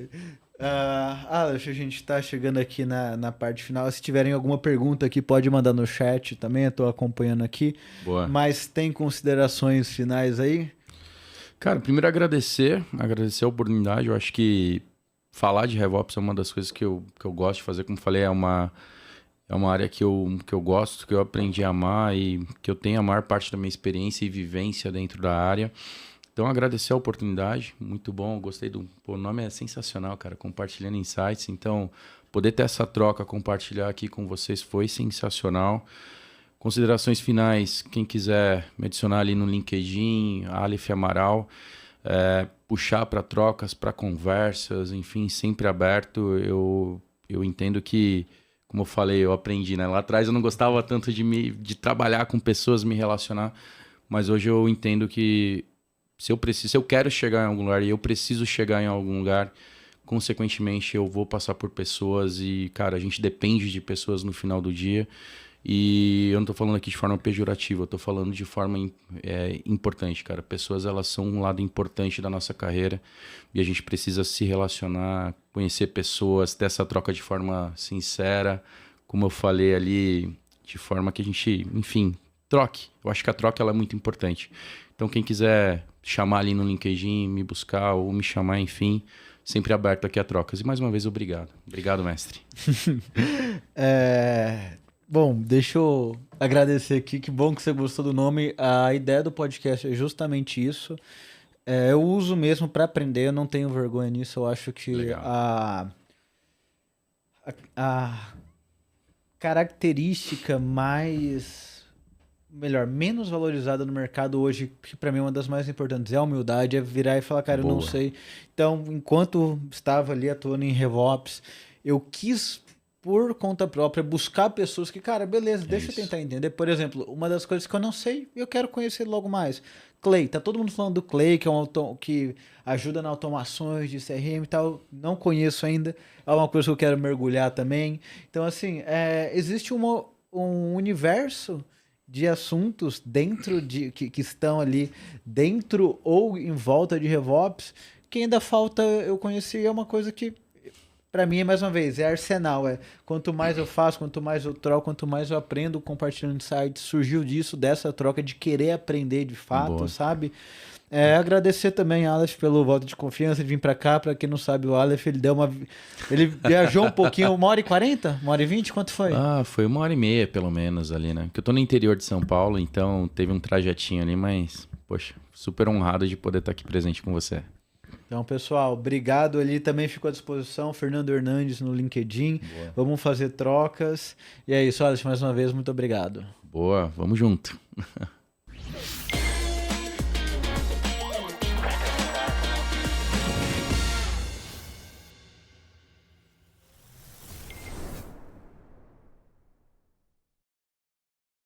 Speaker 1: Acho que a gente está chegando aqui na parte final. Se tiverem alguma pergunta aqui, pode mandar no chat também. Eu estou acompanhando aqui.
Speaker 2: Boa.
Speaker 1: Mas tem considerações finais aí?
Speaker 2: Cara, primeiro agradecer a oportunidade. Eu acho que falar de RevOps é uma das coisas que eu gosto de fazer. Como falei, é uma área que eu gosto, que eu aprendi a amar e que eu tenho a maior parte da minha experiência e vivência dentro da área. Então, agradecer a oportunidade, muito bom, gostei o nome é sensacional, cara, compartilhando insights. Então, poder ter essa troca, compartilhar aqui com vocês foi sensacional. Considerações finais, quem quiser me adicionar ali no LinkedIn, Aleph Amaral, puxar para trocas, para conversas, enfim, sempre aberto. Eu entendo que, como eu falei, eu aprendi, né? Lá atrás eu não gostava tanto de trabalhar com pessoas, me relacionar, mas hoje eu entendo que se eu quero chegar em algum lugar e eu preciso chegar em algum lugar, consequentemente eu vou passar por pessoas e, cara, a gente depende de pessoas no final do dia. E eu não tô falando aqui de forma pejorativa, eu tô falando de forma importante, cara. Pessoas, elas são um lado importante da nossa carreira e a gente precisa se relacionar, conhecer pessoas, ter essa troca de forma sincera, como eu falei ali, de forma que a gente, enfim, troque. Eu acho que a troca ela é muito importante. Então, quem quiser chamar ali no LinkedIn, me buscar ou me chamar, enfim, sempre aberto aqui a trocas. E mais uma vez, obrigado. Obrigado, mestre.
Speaker 1: Bom, deixa eu agradecer aqui. Que bom que você gostou do nome. A ideia do podcast é justamente isso. Eu uso mesmo para aprender, eu não tenho vergonha nisso. Eu acho que a característica menos valorizada no mercado hoje, que para mim é uma das mais importantes, é a humildade, é virar e falar, cara, eu não sei. Então, enquanto estava ali atuando em RevOps, eu quis, por conta própria, buscar pessoas que, cara, beleza, deixa eu tentar entender. Por exemplo, uma das coisas que eu não sei, eu quero conhecer logo mais. Clay, tá todo mundo falando do Clay, que é que ajuda nas automações de CRM e tal, não conheço ainda, é uma coisa que eu quero mergulhar também. Então, assim, existe um universo de assuntos dentro que estão ali dentro ou em volta de RevOps que ainda falta eu conhecer. É uma coisa que para mim, mais uma vez, é arsenal. Quanto mais eu faço, quanto mais eu troco, quanto mais eu aprendo compartilhando insights. Surgiu dessa troca de querer aprender de fato, sabe? Agradecer também a Aleph pelo voto de confiança de vir para cá. Para quem não sabe, o Aleph, ele viajou um pouquinho, 1h40? 1h20? Quanto foi?
Speaker 2: Foi 1h30 pelo menos ali, né? Porque eu tô no interior de São Paulo, então teve um trajetinho ali, mas, poxa, super honrado de poder estar aqui presente com você.
Speaker 1: Então, pessoal, obrigado ali. Também fico à disposição. Fernando Hernandes no LinkedIn. Boa. Vamos fazer trocas. E é isso, Aleph, mais uma vez, muito obrigado.
Speaker 2: Boa, vamos junto.